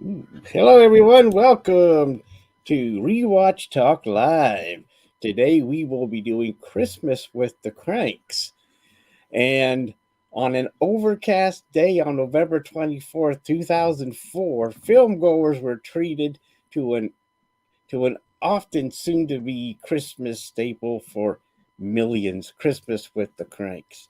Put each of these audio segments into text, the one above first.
Hello, everyone. Welcome to Rewatch Talk Live. Today we will be doing Christmas with the Kranks. And on an overcast day on November 24th, 2004, filmgoers were treated to an often soon to be Christmas staple for millions, Christmas with the Cranks.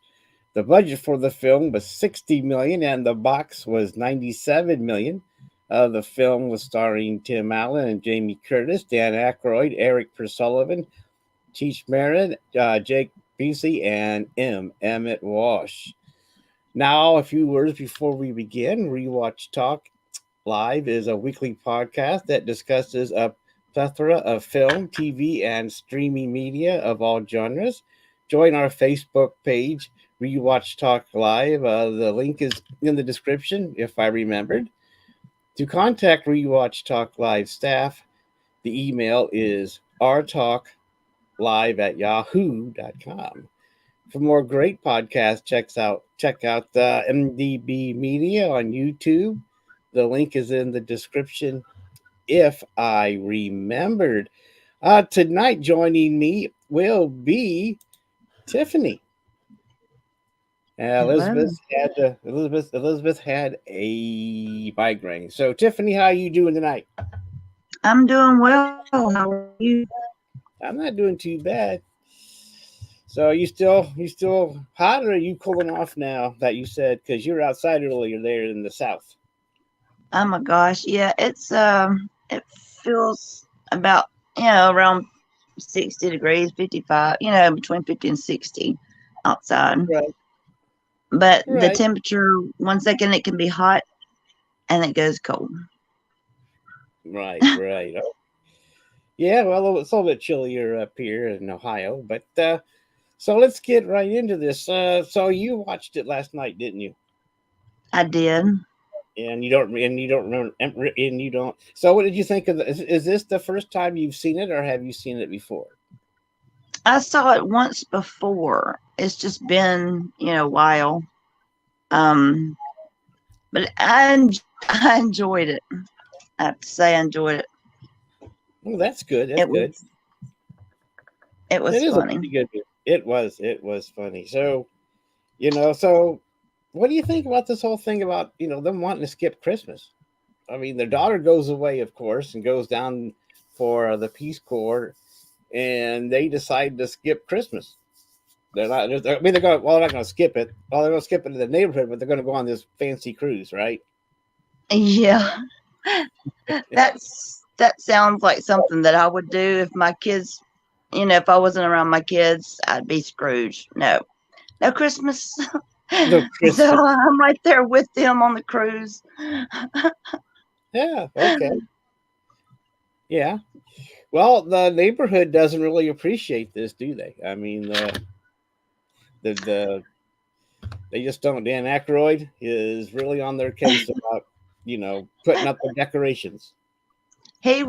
The budget for the film was 60 million and the box was 97 million. The film was starring Tim Allen and Jamie Curtis, Dan Aykroyd, Eric Persullivan, Cheech Marin, Jake Busey, and Emmett Walsh. Now, a few words before we begin. Rewatch Talk Live is a weekly podcast that discusses a plethora of film, TV, and streaming media of all genres. Join our Facebook page, Rewatch Talk Live. The link is in the description, if I remembered. To contact Rewatch Talk Live staff, the email is rtalklive@yahoo.com. For more great podcasts, check out the MDB Media on YouTube. The link is in the description if I remembered. Tonight joining me will be Tiffany. Hello. Elizabeth had a migraine. So Tiffany, how are you doing tonight? I'm doing well. How are you? I'm not doing too bad. So you still hot, or are you cooling off now that you said, because you were outside earlier there in the south? Oh my gosh. Yeah, it feels about, around 60 degrees, 55, between 50 and 60 outside. Right, But the right, temperature, 1 second it can be hot and it goes cold. right. Oh, yeah, well, it's a little bit chillier up here in Ohio, but so let's get right into this. So you watched it last night, didn't you? I did. And you don't remember, and you don't. So what did you think of is this the first time you've seen it, or have you seen it before? I saw it once before. It's just been, a while. Um, but I enjoyed it. I have to say I enjoyed it. Well, that's good. That's It good. was it It was is a funny. pretty good. It was funny. So what do you think about this whole thing about them wanting to skip Christmas? I mean, their daughter goes away, of course, and goes down for the Peace Corps, and they decide to skip Christmas. They're not. I mean, they're going. Well, they're not going to skip it. Well, they're going to skip it in the neighborhood, but they're going to go on this fancy cruise, right? Yeah, that sounds like something that I would do if my kids, if I wasn't around my kids, I'd be Scrooge. No, no Christmas. No So Christmas. I'm right there with them on the cruise. Yeah. Okay. Yeah. Well, the neighborhood doesn't really appreciate this, do they? I mean, the they just don't. Dan Aykroyd is really on their case about putting up the decorations. He's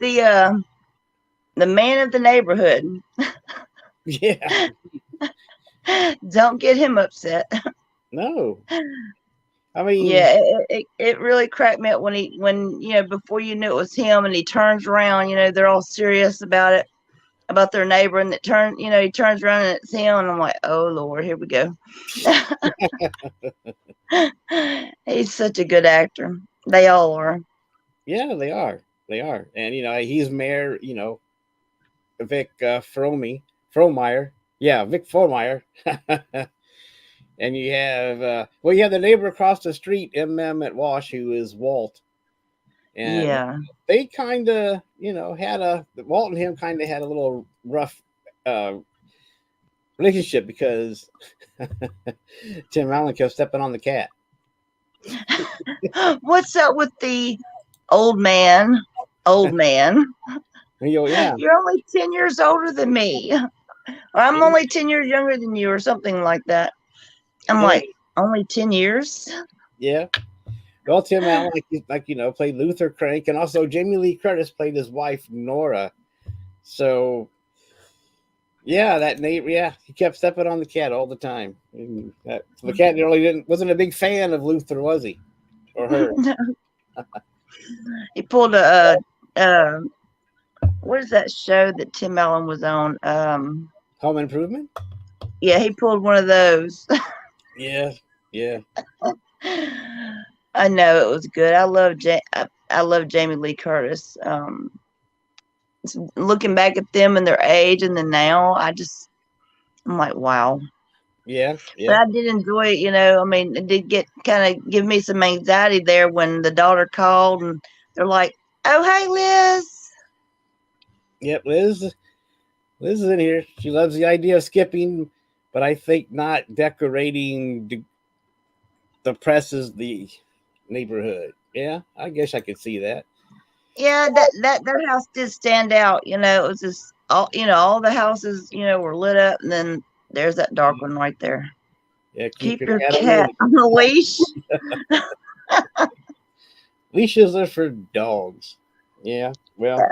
the man of the neighborhood. Yeah. Don't get him upset. No. I mean, Yeah, it really cracked me up when before you knew it was him and he turns around, they're all serious about their neighbor, and he turns around and it's him, and I'm like, oh Lord, here we go. He's such a good actor. They all are. yeah, they are. They are. And he's Mayor, Vic Fromeyer. Yeah, Vic Fromeyer. And you have the neighbor across the street, Emmett Walsh, who is Walt. And Yeah. they kind of, Walt and him kind of had a little rough uh, relationship because Tim Allen kept stepping on the cat. What's up with the old man? Old man, And yeah, you're only 10 years older than me, or I'm only 10 years younger than you, or something like that. I'm yeah, like, only 10 years? yeah. Well, Tim Allen, played Luther Crank, and also Jamie Lee Curtis played his wife Nora. So yeah, that neighbor, yeah, he kept stepping on the cat all the time. And the cat really wasn't a big fan of Luther, was he, or her? No. He pulled a what is that show that Tim Allen was on? Home Improvement. Yeah, he pulled one of those. Yeah, yeah, I know it was good. I love Jamie Lee Curtis. Looking back at them and their age and then now, I'm like, wow. yeah, But yeah, I did enjoy it, I mean, it did get kind of give me some anxiety there when the daughter called and they're like, "Oh, hey, Liz." yep. Liz is in here. She loves the idea of skipping, but I think not decorating depresses the neighborhood. Yeah, I guess I could see that. Yeah, that house did stand out. It was just all the houses, were lit up, and then there's that dark one right there. Yeah, keep Keep your your cat cat away. on the leash. Leashes are for dogs. Yeah, well,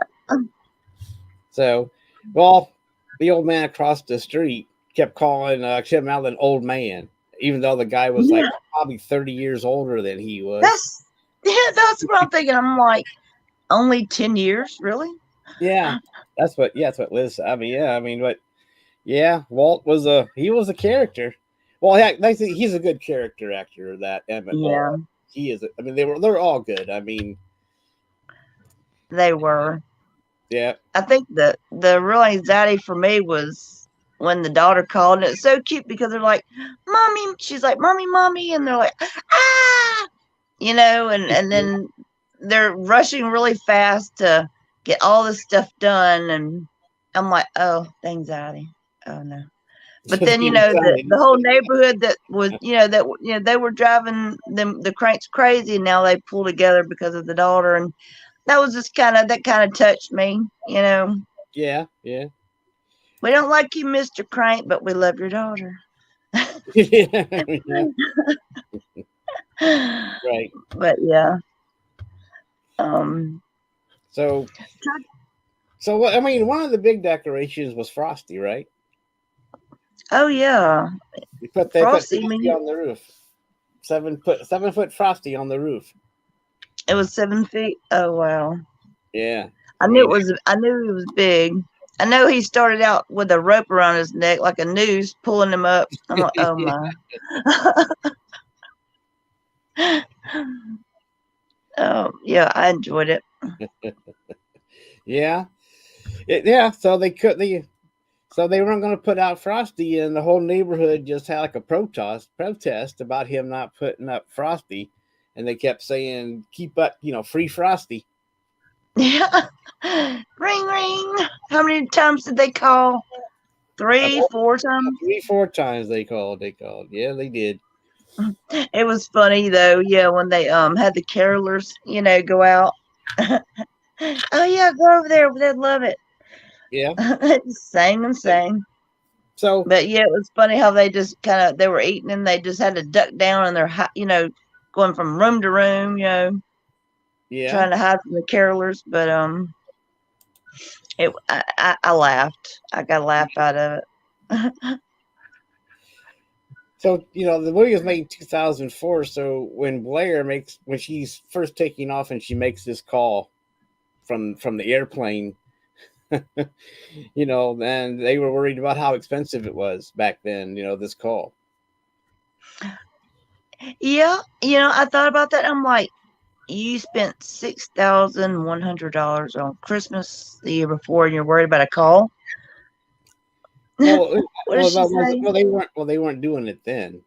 so, well, the old man across the street kept calling Tim Allen old man, even though the guy was like Yeah, probably 30 years older than he was. that's that's what I'm thinking. I'm like, only 10 years, really? Yeah, that's what Liz. I mean, yeah, I mean, but yeah, Walt was a character. Well, he's a good character actor. That Emmett Walt, Yeah, he is. I mean, they're all good. I mean, they were. yeah, I think the real anxiety for me was when the daughter called, and it's so cute because they're like, "Mommy," she's like, "Mommy, mommy," and they're like, "Ah," and then they're rushing really fast to get all this stuff done, and I'm like, "Oh, the anxiety. Oh no." But then the the anxiety. whole neighborhood that was they were driving them the cranks crazy, and now they pull together because of the daughter, and that was just that kind of touched me. Yeah, yeah, We don't like you, Mr. Crank, but we love your daughter. yeah, right. But yeah. Um So, so what? I mean, one of the big decorations was Frosty, right? oh yeah. They put Frosty, I Frosty mean, on the roof. 7 foot Frosty on the roof. it was 7 feet. Oh wow. Yeah, I I knew it mean, was I knew it was big. I know he started out with a rope around his neck like a noose pulling him up. I'm like, oh my. Oh yeah, I enjoyed it. yeah, yeah. So they weren't going to put out Frosty, and the whole neighborhood just had like a protest about him not putting up Frosty, and they kept saying, "Keep up, free Frosty." Yeah. Ring ring. How many times did they call? Three, About 4 times? 3, 4 times they called. They called. Yeah, they did. It was funny though, yeah, when they had the carolers, go out. Oh yeah, go over there, they'd love it. Yeah. Sang and sang. So But yeah, it was funny how they just they were eating and they just had to duck down and they're going from room to room, yeah. trying to hide from the carolers. But I laughed. I got a laugh out of it. So the movie was made in 2004. So when she's first taking off and she makes this call from the airplane, then they were worried about how expensive it was back then. This call. Yeah, I thought about that. I'm like, you spent $6,100 on Christmas the year before, and you're worried about a call. Well, What did she say? they weren't doing it then.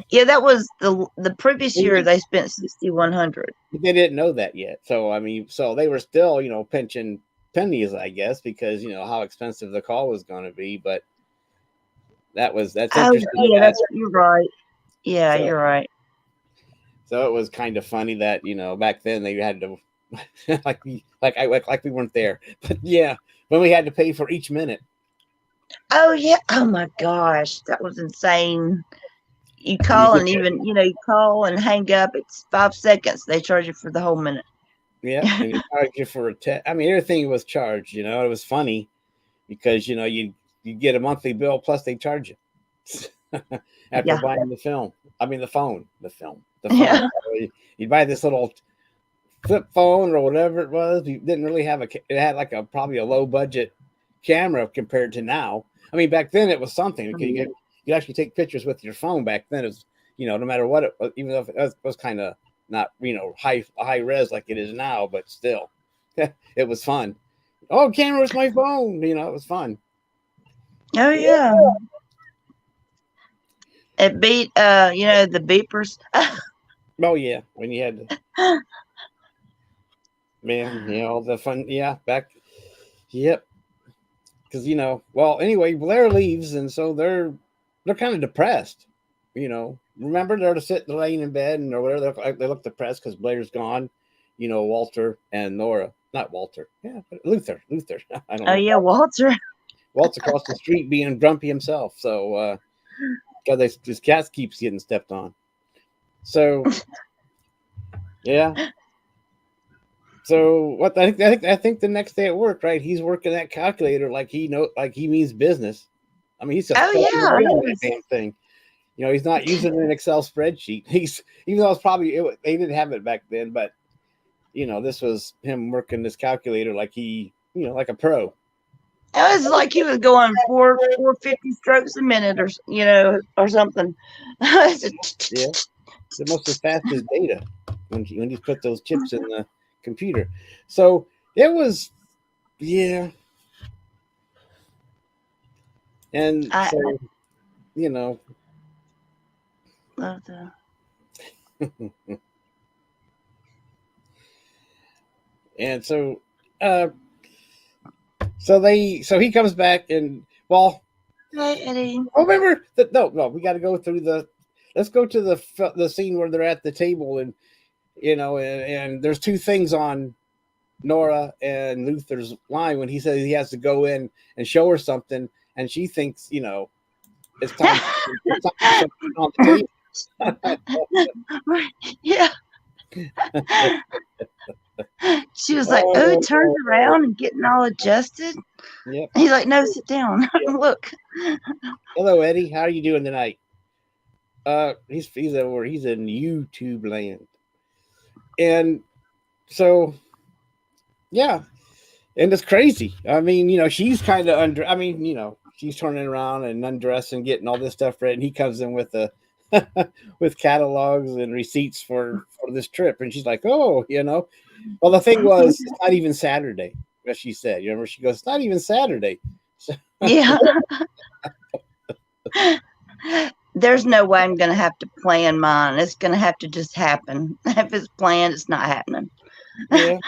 Yeah, that was the previous year. They spent 6,100. They didn't know that yet. So I mean, so they were still pinching pennies, I guess, because how expensive the call was going to be. But that's Oh, interesting. yeah, you're right. Yeah, So you're right. so it was kind of funny that back then they had to like we weren't there, but yeah, when we had to pay for each minute. Oh yeah. Oh my gosh, that was insane. You And you call get and even you call and hang up. It's 5 seconds. They charge you for the whole minute. yeah, and you charge you for a I mean, everything was charged. It was funny because you get a monthly bill plus they charge you after Yeah. buying the film. I mean, the the phone. Yeah. You'd buy this little flip phone or whatever it was. You didn't really have it had like a probably a low budget camera compared to now. I mean, back then it was something because you actually take pictures with your phone. Back then, it was, no matter what it was, even though it was kind of not high res like it is now, but still, it was fun. Oh, camera's my phone. It was fun. Oh Yeah. yeah. It beat the beepers. Oh yeah, when you had man, all the fun. Yeah, back. Yep. Because well, anyway, Blair leaves, and so they're kind of depressed. Remember they're sitting laying in bed and or whatever. They look depressed because Blair's gone. Walter and Nora, not Walter. Yeah, but Luther. I don't Oh know. yeah, Walter. Walt's across the street being grumpy himself. So, because his cat keeps getting stepped on. So, yeah. So what I think the next day at work, right? He's working that calculator like he means business. I mean, he's just Oh plugging yeah, away he on that was. damn thing. He's not using an Excel spreadsheet. He's even though they didn't have it back then, but this was him working this calculator like like a pro. It was like he was going 450 strokes a minute, or something. Yeah, the most as fast as data when you put those chips in the computer. So it was, yeah, and I so you know, love the. and uh, so he comes back and well, Hey Eddie. oh, remember that? No, we got to go through the. Let's go to the scene where they're at the table and and there's two things on Nora and Luther's line when he says he has to go in and show her something, and she thinks it's time to show on the Yeah. She was like, "Oh, turns table. around and getting all adjusted." Yep. He's like, "No, sit down. Yep. Look." Hello, Eddie. How are you doing tonight? He's over. He's in YouTube land, and so yeah, and it's crazy. I mean, she's kind of under. I mean, she's turning around and undressing, getting all this stuff ready, and he comes in with a with catalogs and receipts for this trip, and she's like, "Oh, Well, the thing was, it's not even Saturday, as she said. You remember? She goes, "It's not even Saturday." So, Yeah. There's no way I'm gonna have to plan mine. It's gonna have to just happen. If it's planned, it's not happening. yeah,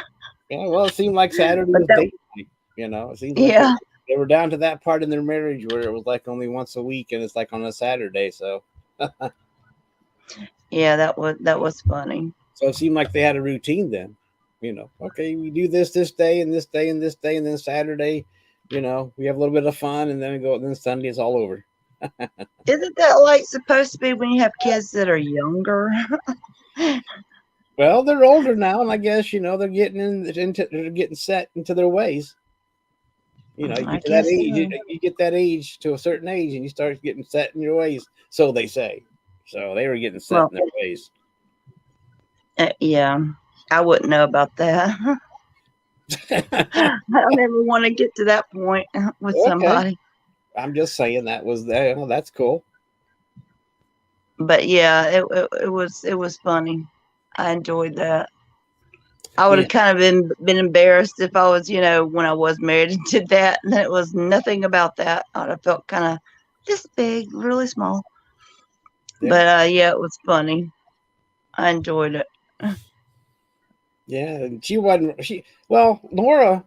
well, it seemed like Saturday But was that, date night. It seems like yeah, they were down to that part in their marriage where it was like only once a week, and it's like on a Saturday. So, yeah, that was funny. so it seemed like they had a routine then. Okay, we do this day and this day and this day, and then Saturday, we have a little bit of fun, and then we go. And then Sunday is all over. Isn't that like supposed to be when you have kids that are younger? Well, they're older now, and I guess they're getting they're getting set into their ways. You I get to that guess age, so. you get that age to a certain age, and you start getting set in your ways. So they say. So they were getting set Well, in their ways. yeah, I wouldn't know about that. I don't ever want to get to that point with Okay, somebody. I'm just saying that was there. Oh, that's cool. But yeah, it was funny. I enjoyed that. I would Yeah, have kind of been embarrassed if I was, when I was married and did that, and then it was nothing about that. I'd have felt kind of just big, really small. yeah, But yeah, it was funny. I enjoyed it. yeah. And she wasn't. Well, Nora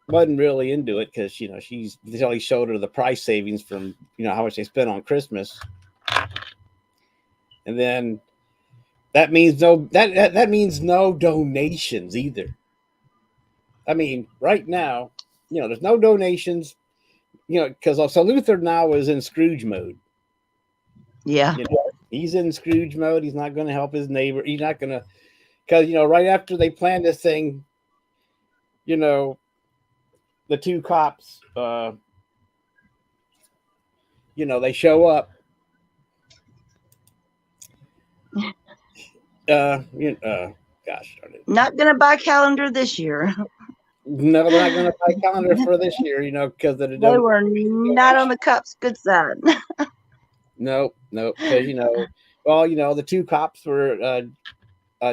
wasn't really into it because they only showed her the price savings from how much they spent on Christmas, and then that means no donations either. I mean, right now, there's no donations. Because so Luther now is in Scrooge mode. Yeah. He's in Scrooge mode. He's not going to help his neighbor. He's not going to because right after they plan this thing, you know, the two cops, they show up Gosh darn it. Not gonna buy a calendar this year. No, they're not going to buy a calendar for this year, because of the They were not on donation. the cup's good side. Nope, nope. Because well, the two cops were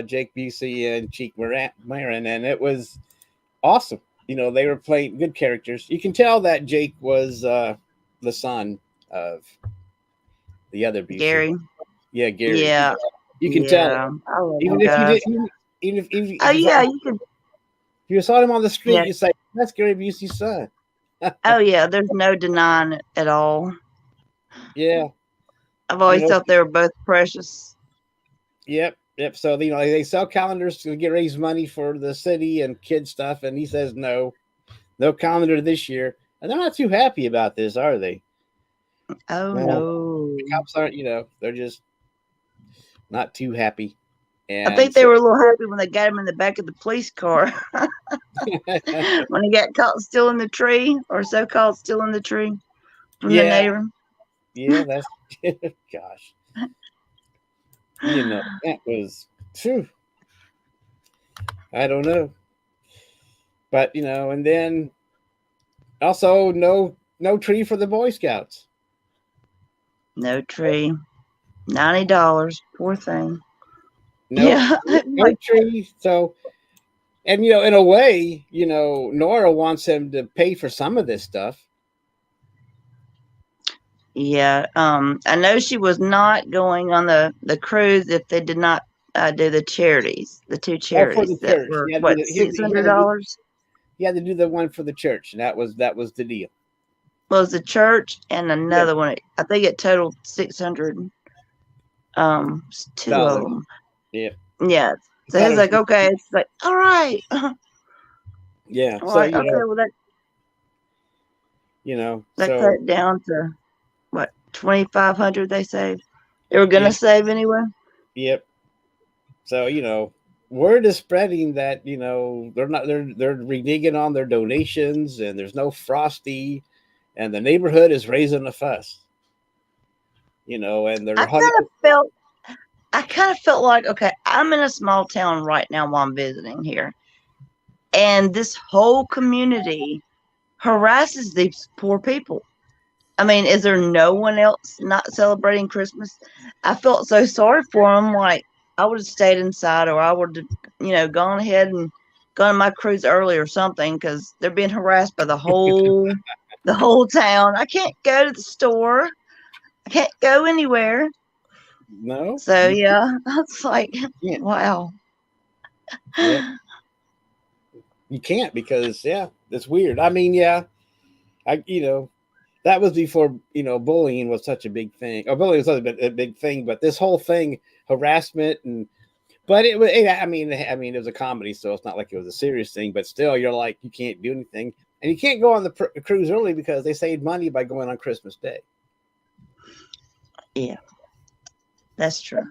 Jake Busey and Cheek Marin, and it was awesome. They were playing good characters. You can tell that Jake was the son of the other Busey. Gary. Yeah, Gary. You Yeah. can, you can tell it. Yeah. I love Even them if you guys. didn't, Oh if you saw yeah, him, you could. if you saw him on the Yeah. street, you say that's Gary Busey's son. Oh yeah. There's no denying it at all. Yeah, I've you always know. thought they were both precious. Yep, yep. So they sell calendars to get raise money for the city and kid stuff, and he says no, no calendar this year, and they're not too happy about this, are they? Oh No, no. the cops aren't. They're just not too happy, I and think they so were a little happy when they got him in the back of the police car when he got caught stealing the tree, or so-called stealing the tree from the yeah, neighbor. yeah. That's gosh, that was. Phew, I don't know, but and then also no tree for the Boy Scouts. No tree. $90. Poor thing. No, Yeah. no tree. So, and in a way, Nora wants him to pay for some of this stuff. Yeah. I know she was not going on the cruise if they did not do the charities, the two Oh, for charities the that church, were he had to do what, the, six hundred dollars he had to do the one for the church, and that was the deal. was the church, and Yeah, another one. I think it totaled 600. Two of dollars. them. Yeah, Yeah. I So thought he's it was. like, okay. It's like, all right. I'm Yeah, so like, okay. Well, that cut so it down to what, 2,500 they saved. They were gonna yeah, save anyway. yep. So word is spreading that they're reneging on their donations, and there's no Frosty, and the neighborhood is raising a fuss. And I they're hunting. kind of felt I kind of felt like, okay, I'm in a small town right now while I'm visiting here, and this whole community harasses these poor people. I mean, is there no one else not celebrating Christmas? I felt so sorry for them. Like, I would have stayed inside, or I would have, gone ahead and gone on my cruise early or something, because they're being harassed by the whole town. I can't go to the store. I can't go anywhere. No, So you yeah, that's like, can't. wow. Yep, you can't because it's weird. I mean, I that was before bullying was such a big thing. Or bullying was such a big thing, but this whole thing, harassment and but it was. I mean, it was a comedy, so it's not like it was a serious thing. But still, you're like you can't do anything, and you can't go on the cruise early because they saved money by going on Christmas Day. Yeah, that's true.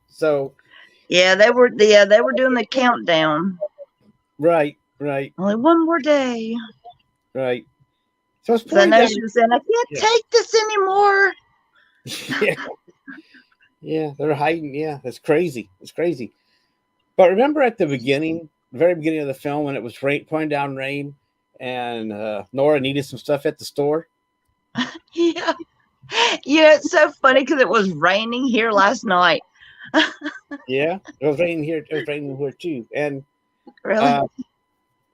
So Yeah, they were doing the countdown. right, right, Only one more day. right. So it's So I pointing know down. she was saying, I can't Yeah, take this anymore. yeah, yeah. They're hiding. Yeah, it's crazy. It's crazy. But remember at the beginning, very beginning of the film, when it was pouring down rain, and Nora needed some stuff at the store. Yeah. Yeah, it's so funny because it was raining here last night. Yeah, it was raining here. It was raining here too, and Really? uh,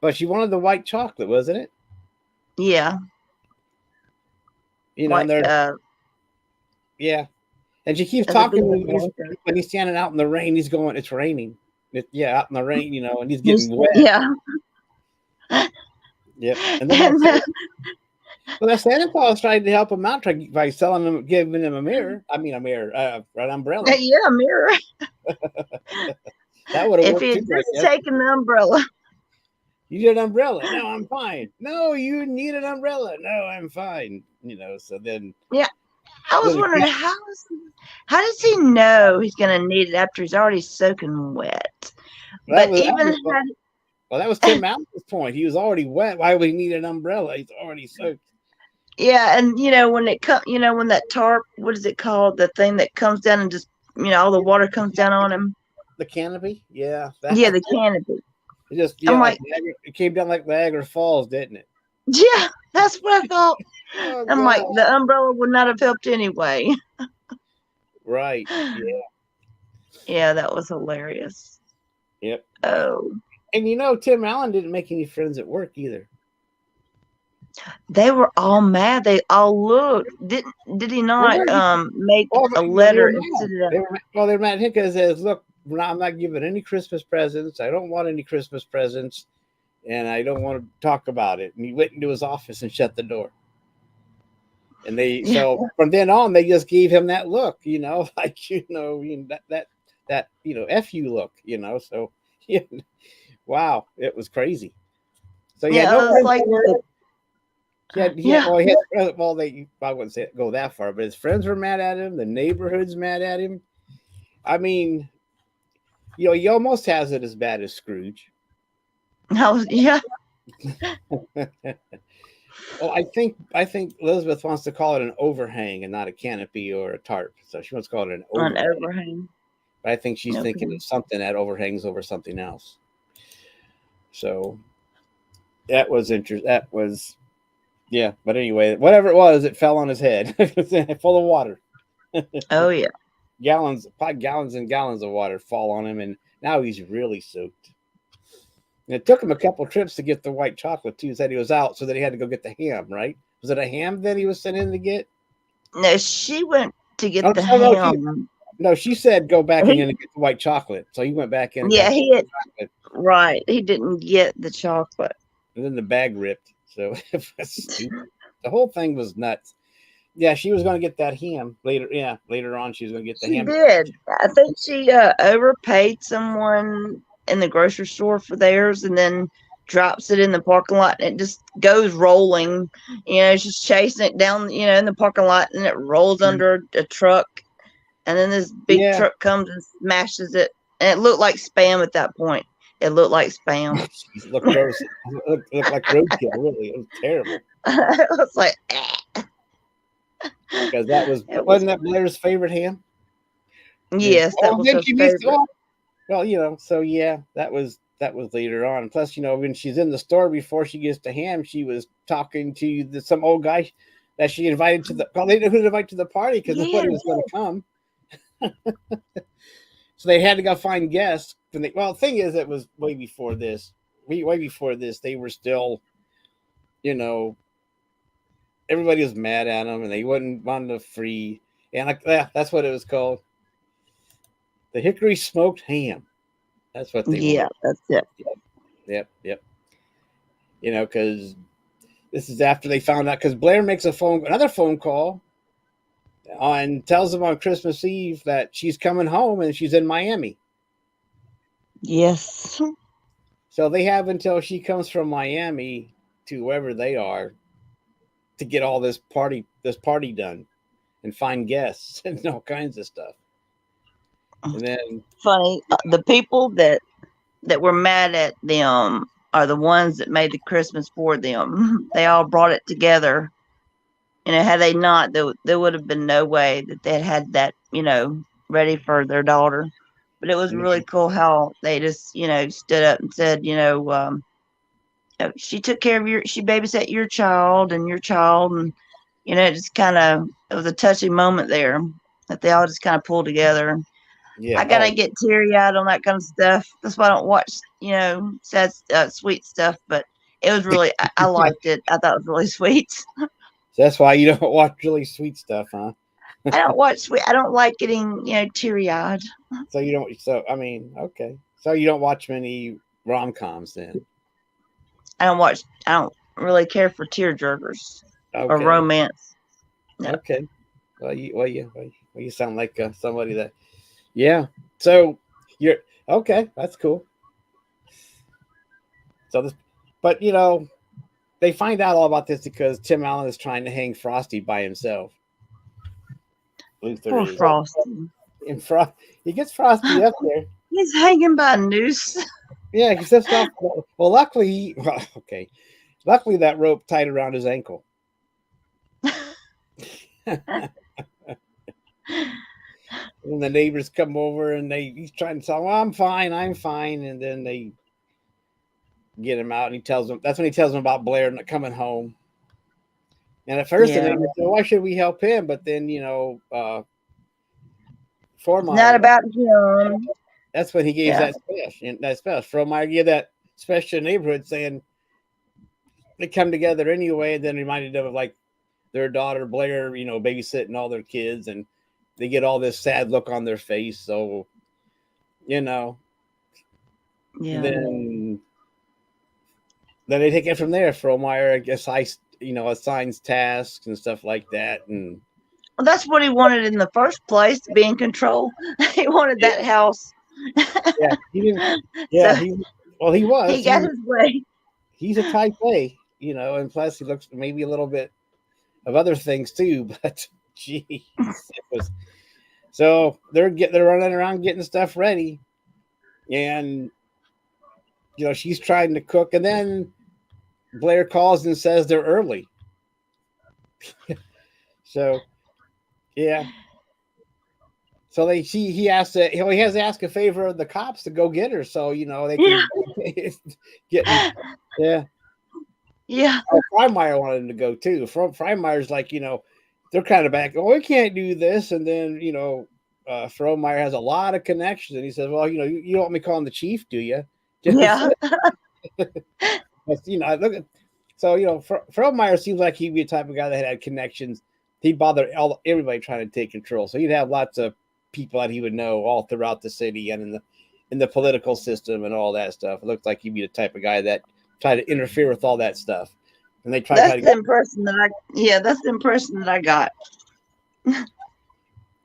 but she wanted the white chocolate, wasn't it? Yeah. And What they're yeah, and she keeps as a talking big when he's standing out in the rain. He's going, "It's raining." Out in the rain, and he's getting wet. Yeah. Yep. And then And that Santa Claus tried to help him out by giving him a mirror. I mean, a mirror, an umbrella. yeah, mirror. That would have If he worked had too, I just guess. taken the umbrella. You need an umbrella. No, I'm fine. No, you need an umbrella. No, I'm fine. So then. Yeah. I was Then wondering how does he know he's gonna need it after he's already soaking wet? that But was that even was well, that was Tim Allen's point. He was already wet. Why would he need an umbrella? He's already soaked. yeah, and when it comes, when that tarp, what is it called? The thing that comes down and just, all the water comes down on him. the canopy. Yeah, Yeah, that the canopy. it just I'm like like, It came down like Niagara Falls, didn't it? yeah, that's what I thought. Oh I'm like, gosh, the umbrella would not have helped anyway. right. Yeah, Yeah, that was hilarious. yep. Oh, And you know, Tim Allen didn't make any friends at work either. they were all mad. They all looked. Did he They not were, make well, a they letter were instead mad. of Well, they're mad at him because says, "Look, I'm not giving any Christmas presents. I don't want any Christmas presents, and I don't want to talk about it." And he went into his office and shut the door. And they yeah, so from then on they just gave him that look, like that f you look, So yeah, wow, it was crazy. So he had no yeah, it was friends like at work. the, yeah, Well, I wouldn't say go that far, but his friends were mad at him. The neighborhood's mad at him. I mean, he almost has it as bad as Scrooge. yeah, Well, I think Elizabeth wants to call it an overhang and not a canopy or a tarp. So she wants to call it an on overhang. overhang. But I think she's thinking Okay. of something that overhangs over something else. So that was interesting. That was yeah. But anyway, whatever it was, it fell on his head, full of water. Oh yeah. Probably gallons and gallons of water fall on him, and now he's really soaked. And it took him a couple trips to get the white chocolate too. He said he was out, so that he had to go get the ham. Right? Was it a ham that he was sent in to get? No, she went to Oh, get the no, no, ham. no. She said go back in He, and get the white chocolate. So he went back in and yeah, got the he had chocolate, right. He didn't get the chocolate. and then the bag ripped. So it was stupid. The whole thing was nuts. Yeah, she was going to get that ham later. Yeah, later on she was going to get the She ham. did. I think she overpaid someone in the grocery store for theirs, and then drops it in the parking lot, and it just goes rolling. She's chasing it down, in the parking lot, and it rolls under a truck, and then this big Yeah, truck comes and smashes it, and it looked like spam at that point. It looked like spam. it looked gross. It looked like roadkill. Really, it was terrible. It was like, Because that it was. wasn't that Blair's favorite ham. Yeah. Yes, that Oh, was then her she missed. favorite. Oh, well, So yeah, that was later on. Plus, when she's in the store before she gets to ham, she was talking to some old guy that she invited to the. Well, they didn't know who to invite to the party because Yeah, nobody was going to come. So they had to go find guests. Well, the thing is, it was way before this. Way before this, they were still, you know, everybody was mad at them, and they wouldn't want the free. And that's what it was called, the hickory smoked ham. That's what they yeah, wanted. that's it. Yep, yep. Because this is after they found out. Because Blair makes another phone call, and tells them on Christmas Eve that she's coming home and she's in Miami. Yes. So they have until she comes from Miami to wherever they are to get all this party done and find guests and all kinds of stuff. And then Funny, the people that were mad at them are the ones that made the Christmas for them. They all brought it together. Had they not, there would have been no way that they had that, ready for their daughter. But it was really cool how they just, stood up and said, she took care of she babysat your child and your child. And, it just it was a touching moment there that they all just kind of pulled together. I yeah, gotta get teary eyed on that kind of stuff. That's why I don't watch, sad, sweet stuff. But it was really, I liked it. I thought it was really sweet. that's why you don't watch really sweet stuff, huh? I don't watch sweet. I don't like getting, teary eyed. So you don't. So I mean, okay. So you don't watch many rom coms then? I don't really care for tear jerkers or Okay, romance. No. okay. Well, you sound like somebody that. Yeah. So you're okay. That's cool. So this, but they find out all about this because Tim Allen is trying to hang Frosty by himself. Luther Poor is. Frosty. And he gets Frosty up there. He's hanging by a noose. Yeah, he slips off. Well, luckily, okay. Luckily, that rope tied around his ankle. when the neighbors come over and he's trying to tell them, well, I'm fine. And then they get him out and that's when he tells them about Blair not coming home. And at first the Yeah. neighbors said, why should we help him? But then, It's not Formeyer, about him. that's when he gave Yeah. that speech. And that speech. Formeyer gave that speech to the neighborhood saying they come together anyway, and then reminded them of like their daughter Blair, babysitting all their kids, and they get all this sad look on their face. So, you know, Yeah. then they take it from there. Fromeyer, I guess, assigns tasks and stuff like that, and Well, that's what he wanted in the first place, to be in control. He wanted yeah, that house. yeah, he didn't, So yeah, he was, he got his way. he's a type A, and plus he looks maybe a little bit of other things too, but geez, so they're running around getting stuff ready, and she's trying to cook, and then Blair calls and says they're early. So yeah, so he has to ask a favor of the cops to go get her, so they Yeah. can get yeah. Yeah. Oh, Freimeyer wanted him to go too. Freimeyer's like, they're kind of back. Oh, we can't do this, and then Fromeyer has a lot of connections, and he says, "Well, you don't want me calling the chief, do you?" Yeah. I look at Fromeyer seems like he'd be the type of guy that had connections. He'd bother everybody trying to take control, so he'd have lots of people that he would know all throughout the city and in the political system and all that stuff. It looks like he'd be the type of guy that try to interfere with all that stuff, and they try That's to the impression that that's the impression that I got.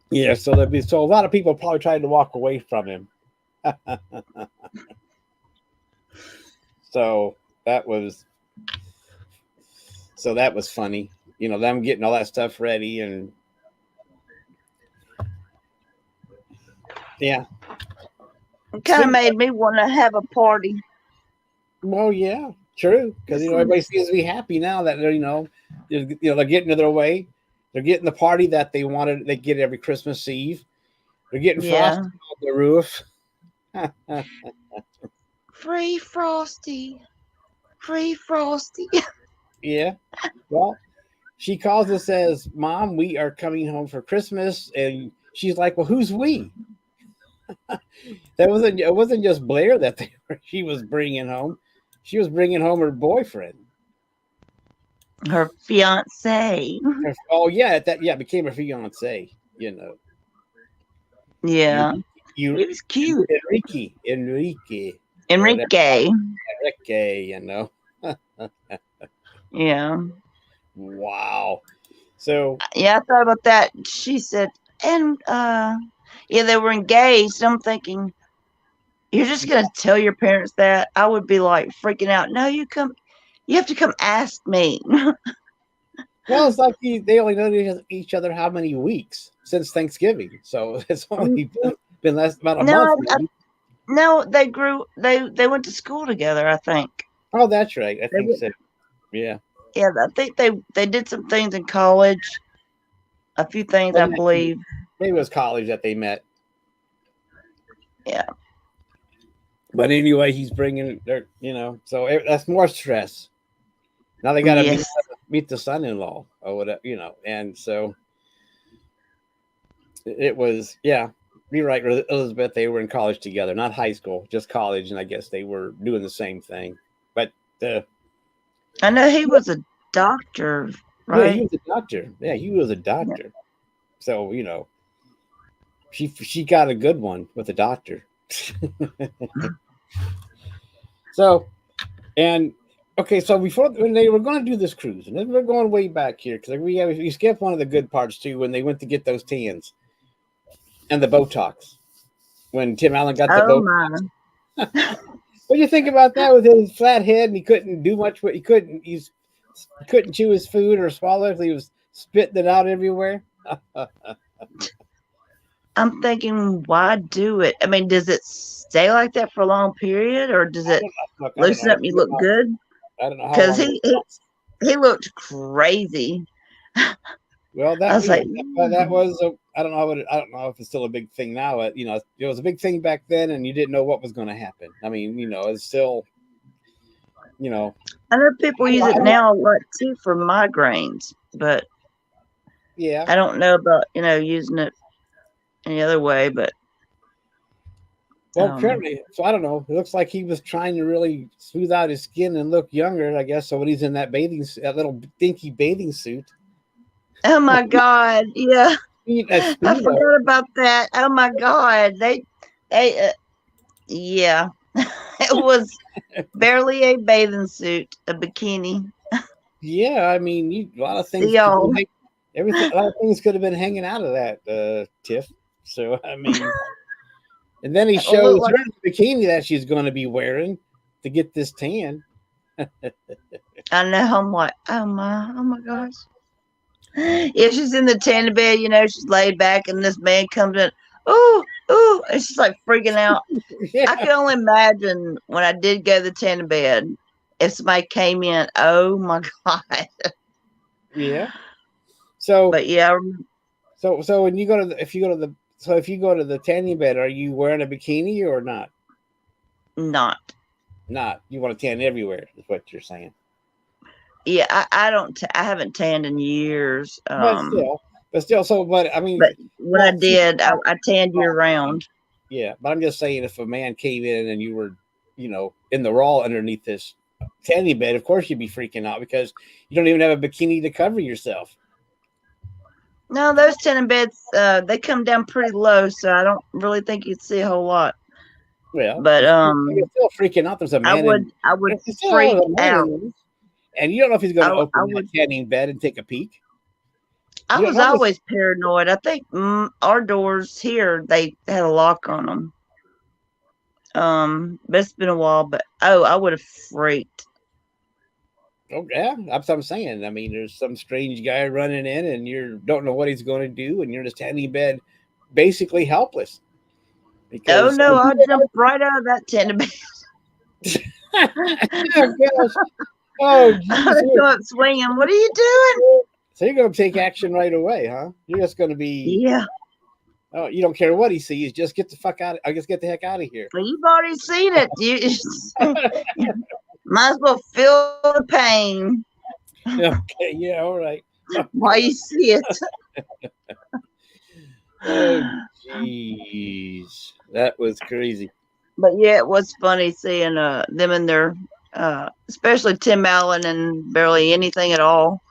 yeah. So a lot of people probably tried to walk away from him. So that was funny. Them getting all that stuff ready, and yeah, It kind of made me want to have a party. well, yeah, true, because everybody seems to be happy now that they're getting to their way. They're getting the party that they wanted. They get every Christmas Eve. They're getting frosty on the roof. Free Frosty. Free Frosty. Yeah. Well, she calls and says, "Mom, we are coming home for Christmas," and she's like, "Well, who's we?" It wasn't just Blair that she was bringing home. She was bringing home her boyfriend, Her fiance. oh yeah, became her fiance. You Yeah. you He was cute. Enrique, Enrique. Enrique. Yeah. Wow. So Yeah, I thought about that. She said, and yeah, they were engaged. I'm thinking, you're just gonna tell your parents that? I would be like freaking out. No, you have to come ask me. well, it's like they only know each other how many weeks since Thanksgiving, so it's only been about a month. No, they grew. They went to school together, I think. Oh, that's right. I think so. Yeah. Yeah, I think they did some things in college. A few things, I believe. Maybe it was college that they met. Yeah. But anyway, he's bringing their, so that's more stress. Now they got to meet the son-in-law or whatever, and so it was, yeah. You're right, Elizabeth. They were in college together, not high school, just college, and I guess they were doing the same thing. But I know he was a doctor, right? Yeah, he was a doctor. Yeah, he was a doctor. Yeah. So she got a good one with a doctor. So, and okay, so when they were going to do this cruise, and then we're going way back here because we skipped one of the good parts too when they went to get those tans and the Botox when Tim Allen got the Botox. What do you think about that with his flat head and he couldn't do much? He couldn't chew his food or swallow it. He was spitting it out everywhere. I'm thinking, why do it? I mean, does it stay like that for a long period, or does it loosen up and you look good? I don't know. Because he looked crazy. Well, that was I don't know. I don't know if it's still a big thing now. You know, it was a big thing back then, and you didn't know what was going to happen. I mean, you know, it's still, you know, I know people use I it don't, now a lot too for migraines, but yeah. I don't know about using it any other way. But Well, um, apparently, so I don't know. It looks like he was trying to really smooth out his skin and look younger, I guess. So when he's in that little dinky bathing suit, oh my God, yeah, that I speedo, forgot about that. Oh my God, they yeah, it was barely a bathing suit, a bikini. yeah. I mean, a lot of things could Y'all, be everything. A lot of things could have been hanging out of that tiff. So I mean, and then he it looked shows like her the bikini that she's going to be wearing to get this tan. I know. I'm like, oh my gosh. Yeah, she's in the tanning bed, she's laid back, and this man comes in, ooh, ooh, and she's like freaking out. I Yeah, can only imagine when I did go to the tanning bed, if somebody came in, oh my God. yeah. So But yeah, so when you go to if you go to the tanning bed, are you wearing a bikini or not? not. Not. You want to tan everywhere, is what you're saying. Yeah, I don't, I haven't tanned in years. But still, so, but I mean, But when I well, see, did, I tanned year round. yeah, but I'm just saying, if a man came in and you were, in the raw underneath this tanning bed, of course you'd be freaking out because you don't even have a bikini to cover yourself. No, those tanning beds, they come down pretty low, so I don't really think you'd see a whole lot. Well, But you're still freaking out. There's a man in, I would there's still freak a man out. in, and you don't know if he's going to I open that would. tanning bed and take a peek. I You don't was know this. always paranoid. I think our doors here they had a lock on them. But it's been a while. But oh, I would have freaked. Oh yeah, that's what I'm saying. I mean, there's some strange guy running in, and you don't know what he's going to do, and you're just standing in bed, basically helpless Oh because no, I jumped right out of that tent. oh gosh, oh I geez, go up swinging. What are you doing? so you're going to take action right away, huh? You're just going to be, Yeah, oh, you don't care what he sees, just get the fuck out. I guess get the heck out of here. well, you've already seen it. You might as well feel the pain Okay, yeah, all right. while you see it. Oh jeez, that was crazy. But yeah, it was funny seeing them in their especially Tim Allen and barely anything at all.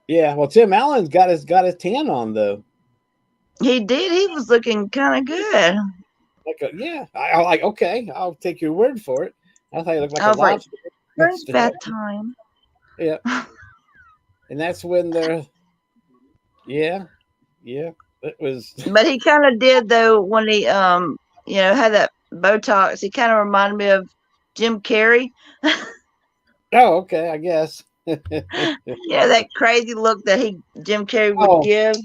Yeah, well, Tim Allen's got his tan on though. He did. He was looking kind of good. Yeah, I like. Okay, I'll take your word for it. I thought you looked like I a was like, lobster. "Turns bath time." Yeah, and that's when they're. Yeah, yeah. It was. But he kind of did though when he had that Botox. He kind of reminded me of Jim Carrey. Oh, okay. I guess. Yeah, that crazy look that Jim Carrey would Oh, give.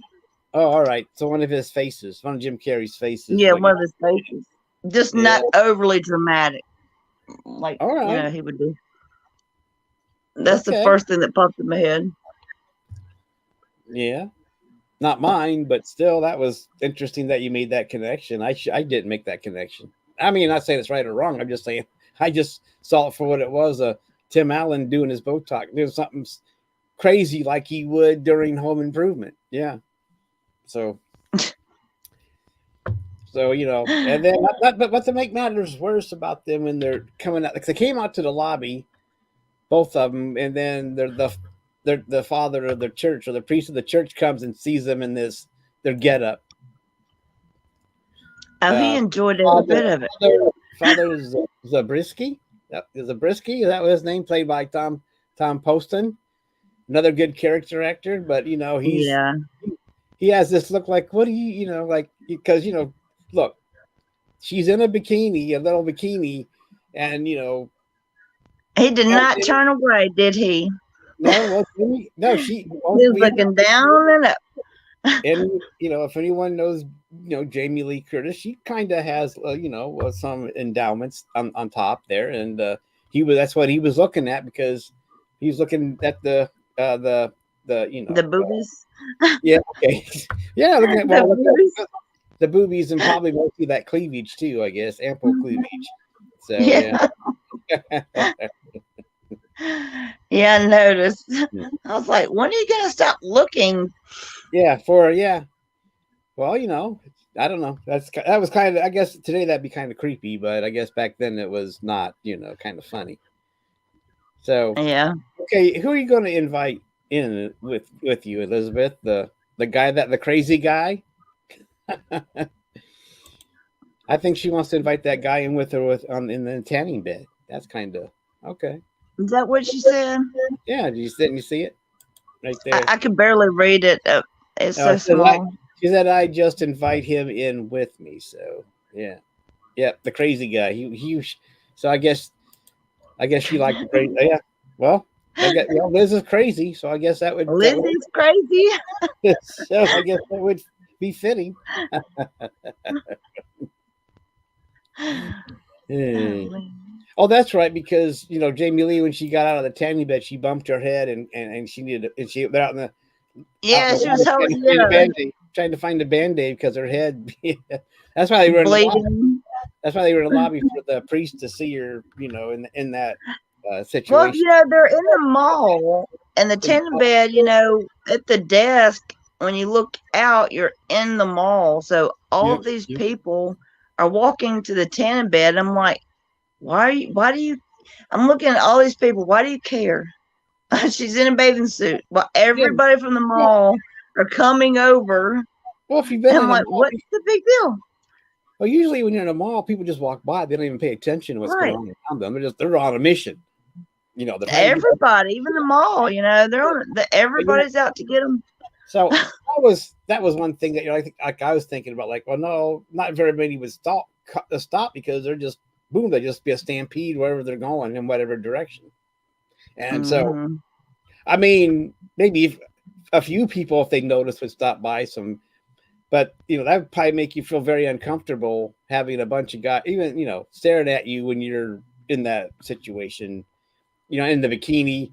all right. So one of his faces, one of Jim Carrey's faces. Yeah, What you? one of his faces, just Yeah. not overly dramatic, like All right. he would do. That's the Okay. first thing that popped in my head. Yeah. Not mine, but still, that was interesting that you made that connection. I didn't make that connection. I mean, not saying it's right or wrong. I'm just saying I just saw it for what it was. Tim Allen doing his Botox, doing something crazy like he would during Home Improvement. Yeah. So and then but to make matters worse about them when they're coming out, like they came out to the lobby, both of them, and then the father of the church or the priest of the church comes and sees them in their getup. Oh, he Uh, enjoyed every father, bit of it. father Zabriskie. Zabriskie, is that was his name? Played by Tom Poston, another good character actor. But Yeah, he has this look like, what do like, because look, she's in a bikini, a little bikini, and he did and, not turn away, did he? no, well, no, He was we looking down and up. and if anyone knows Jamie Lee Curtis, she kind of has some endowments on top there, and that's what he was looking at, because he's looking at the the The boobies. yeah, okay. Yeah, The look boobies. at the boobies and probably mostly that cleavage too, I guess. Ample cleavage. So Yeah. yeah. Yeah, I noticed. I was like, when are you gonna stop looking? Yeah, yeah. Well, I don't know. That was kind of, I guess today that'd be kind of creepy, but I guess back then it was not, kind of funny. So, Yeah. okay, who are you going to invite in with you, Elizabeth? The guy the crazy guy? I think she wants to invite that guy in with her in the tanning bed. That's kind of okay. Is that what she said? Yeah, didn't you see it right I, there? I could barely read it. It's No, so small. she said I just invite him in with me. So yeah, yeah, the crazy guy. So I guess she liked the crazy. Yeah, well, Liz is crazy, so I guess that would Lizzie's crazy. so I guess that would be fitting. Hmm. Oh, that's right, because Jamie Lee, when she got out of the tanning bed, she bumped her head and she needed and she they're out in Yeah, the she was water yeah, trying to find a band-aid because her head. That's why they were in the lobby. bleeding. That's why they were in the lobby for the priest to see her. In that Well, situation. they're in the mall and the tanning bed, at the desk, when you look out, you're in the mall. So all Yep. of these Yep. people are walking to the tanning bed. I'm like, why do you, I'm looking at all these people. Why do you care? She's in a bathing suit. Well, Yeah. everybody from the Yeah. mall are coming over. Well, if you've been And in I'm a like, mall, what's the big deal? well, usually when you're in a mall, people just walk by. They don't even pay attention to what's going Right. on around them. They're on a mission. They're trying to get. Everybody, even the mall, they're on everybody's out to get them. So that was one thing that like I was thinking about. Like, well, no, not very many would stop because they're just boom. They just be a stampede wherever they're going in whatever direction. And so, Mm-hmm. I mean, maybe if a few people, if they notice, would stop by some. But that would probably make you feel very uncomfortable having a bunch of guys, even staring at you when you're in that situation. In the bikini,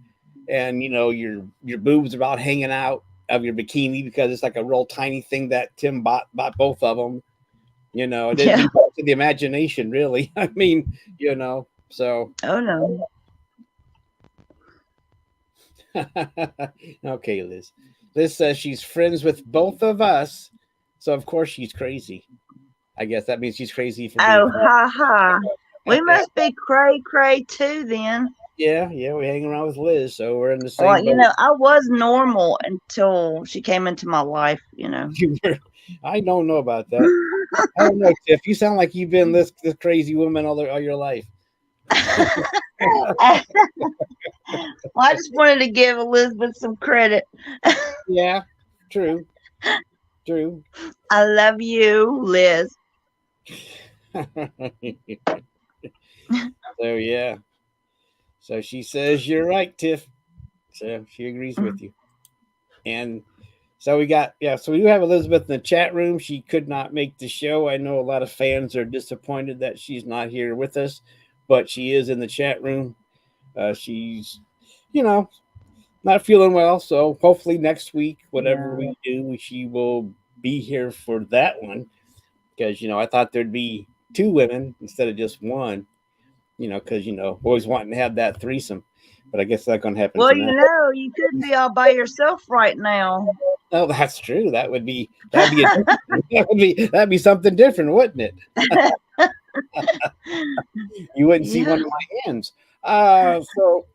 and your boobs are about hanging out of your bikini because it's like a real tiny thing that Tim bought both of them. It didn't Yeah. leave up to the imagination, really. I mean, so Oh no. okay, Liz. Liz says she's friends with both of us, so of course she's crazy. I guess that means she's crazy for being Oh friends. ha ha. We must be cray too then. Yeah, we hang around with Liz, so we're in the Well, same boat. I was normal until she came into my life. I don't know about that. I don't know, Tiff. You sound like you've been this crazy woman all your life. Well, I just wanted to give Elizabeth some credit. Yeah, true, true. I love you, Liz. So yeah, so she says you're right, Tiff. So she agrees with you. And so so we do have Elizabeth in the chat room. She could not make the show. I know a lot of fans are disappointed that she's not here with us, but she is in the chat room. She's, you know, not feeling well, so hopefully next week, whatever Yeah. we do, she will be here for that one. Because I thought there'd be two women instead of just one. Because always wanting to have that threesome, but I guess that's gonna happen Well, tonight. you could be all by yourself right now. Oh, that's true. That'd be that'd be something different, wouldn't it? You wouldn't see Yeah. one of my hands. So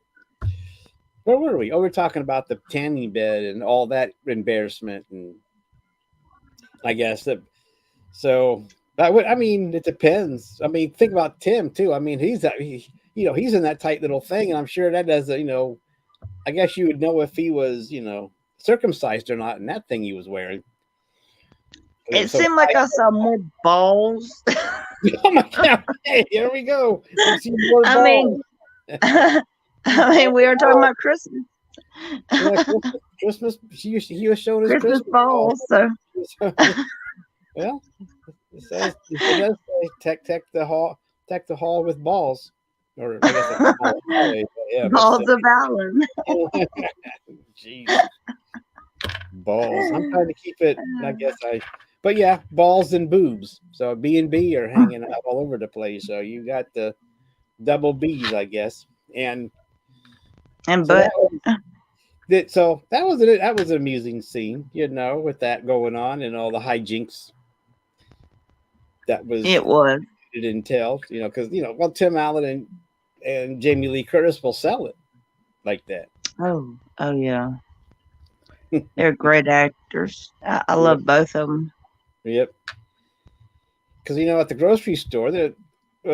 where were we? Oh, we're talking about the tanning bed and all that embarrassment, and I guess that. So that would. I mean, it depends. I mean, think about Tim too. I mean, he's in that tight little thing, and I'm sure that does. I guess you would know if he was circumcised or not in that thing he was wearing. It It was so seemed like I saw more balls. oh my god! Hey, here we go. You see more I balls. mean, we were talking about Christmas. Yeah, Christmas. He was showing his Christmas Christmas balls. So well, it does say tech the hall with balls. or I guess that's balls always, but yeah, but Balls of Allen. still, jeez, balls. I'm trying to keep it. I guess but yeah, balls and boobs. So B and B are hanging out all over the place. So you got the double B's, I guess, and And so that but was that. So that was an amusing scene, with that going on and all the hijinks that was it was. it entailed, because well, Tim Allen and Jamie Lee Curtis will sell it like that. Oh yeah. They're great actors. I Yep, love both of them. yep. Because at the grocery store, when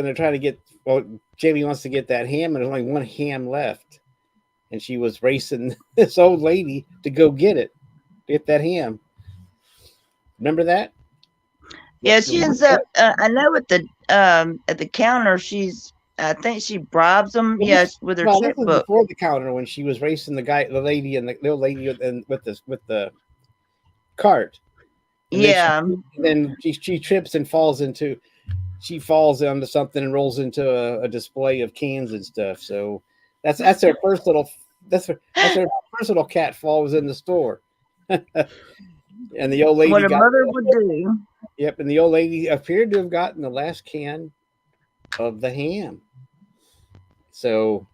they're trying to get, well, Jamie wants to get that ham, and there's only one ham left, and she was racing this old lady to go get that ham. Remember that? Yeah, The she one ends up. I know at the counter, I think she bribes them. well, Yeah, with her this was checkbook. before the counter when she was racing the lady, and the old lady with the cart, and then Yeah, she trips and she falls onto something and rolls into a display of cans and stuff. So that's her first little that's her first little cat fall was in the store, and the old what lady a got mother would do. yep, and the old lady appeared to have gotten the last can of the ham. So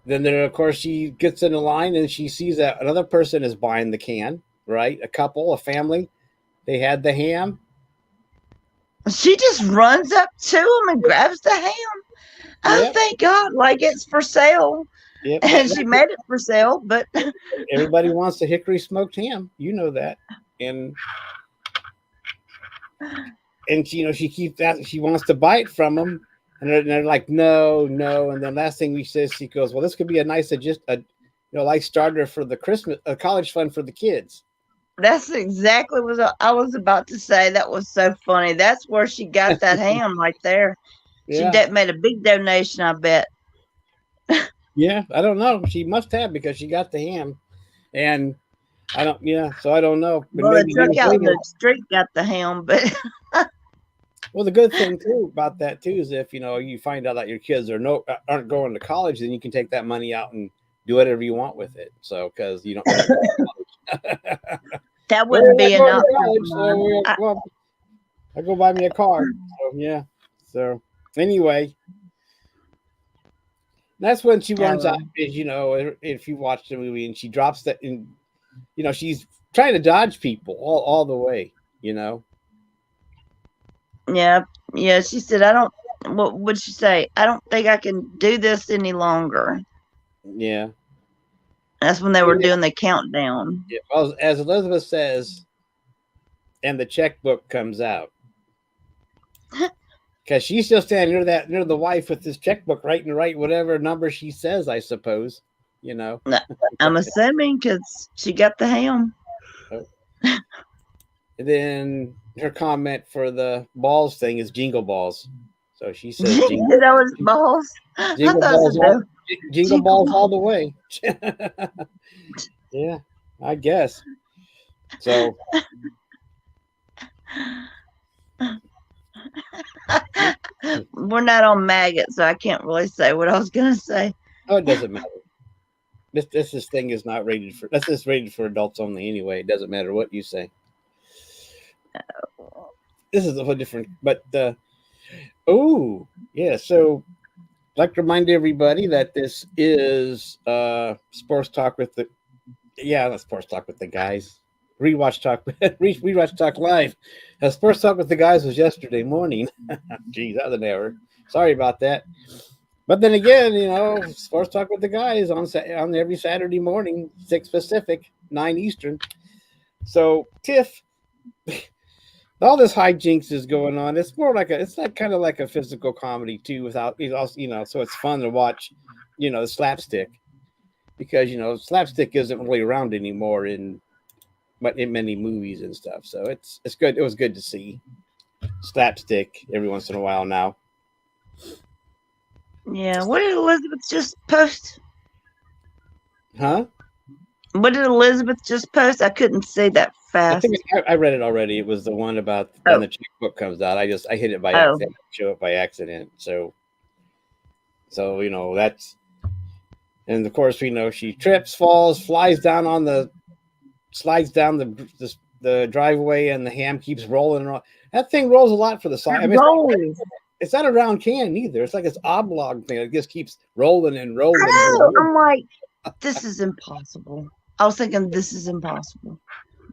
then there, of course, she gets in the line and she sees that another person is buying the can. Right, a couple, a family, they had the ham. She just runs up to him and grabs the ham. Oh, Yep, thank God! Like it's for sale, yep. and she made it for sale. But Everybody wants the hickory smoked ham. You know that, and she keeps that she wants to buy it from them, and they're like, no, no. And then last thing we says, she goes, well, this could be a nice just a life starter for the Christmas college fund for the kids. that's exactly what I was about to say. That was so funny. That's where she got that ham right there. She Yeah, made a big donation, I bet. yeah. I don't know. She must have because she got the ham, and I don't. Yeah, so I don't know. But Well, the maybe truck years out in later. the street got the ham, but Well, the good thing too about that too is if you find out that your kids aren't going to college, then you can take that money out and do whatever you want with it. So because you don't have to go to college. that Well, wouldn't we're be not an going to option college, for so mine. well, I go buy me a car. So yeah. So anyway, that's when she runs out. Oh, Is if you watch the movie and she drops that, and she's trying to dodge people all the way. You know. yeah, yeah. She said, "I don't." What would she say? I don't think I can do this any longer. Yeah. That's when they were doing the countdown. Yeah. Well, as Elizabeth says, and the checkbook comes out. Because she's still standing near the wife with this checkbook, writing whatever number she says, I suppose. You know. I'm assuming because she got the ham. And then her comment for the balls thing is jingle balls. So she says You know his balls. I jingle thought it balls was all a jingle jingle balls all ball. the way. Yeah, I guess. So We're not on maggot, so I can't really say what I was gonna say. oh, it doesn't matter. This thing is not rated for. That's just rated for adults only anyway. It doesn't matter what you say. This is a whole different. But oh yeah. So I'd like to remind everybody that this is sports talk with the sports talk with the guys. Rewatch talk rewatch talk live. Sports talk with the guys was yesterday morning. Geez, that was an error. Sorry about that. But then again, sports talk with the guys on every Saturday morning, 6 Pacific, 9 Eastern. So Tiff, all this hijinks is going on. It's more like it's like kind of like a physical comedy too, without so it's fun to watch, the slapstick because slapstick isn't really around anymore in many movies and stuff. So it's good. It was good to see slapstick every once in a while now. Yeah. What did Elizabeth just post? Huh? What did Elizabeth just post? I couldn't see that I think fast. I read it already. It was the one about when Oh, the checkbook comes out. I hit it by oh, accident, show it by accident. So that's, and of course we know she trips, falls, slides down the driveway, and the ham keeps rolling and that thing rolls a lot for the size. I it mean, rolls. it's not a round can either. It's like this oblong thing. It just keeps rolling and I rolling and know. rolling. I'm like, this is impossible. I was thinking this is impossible,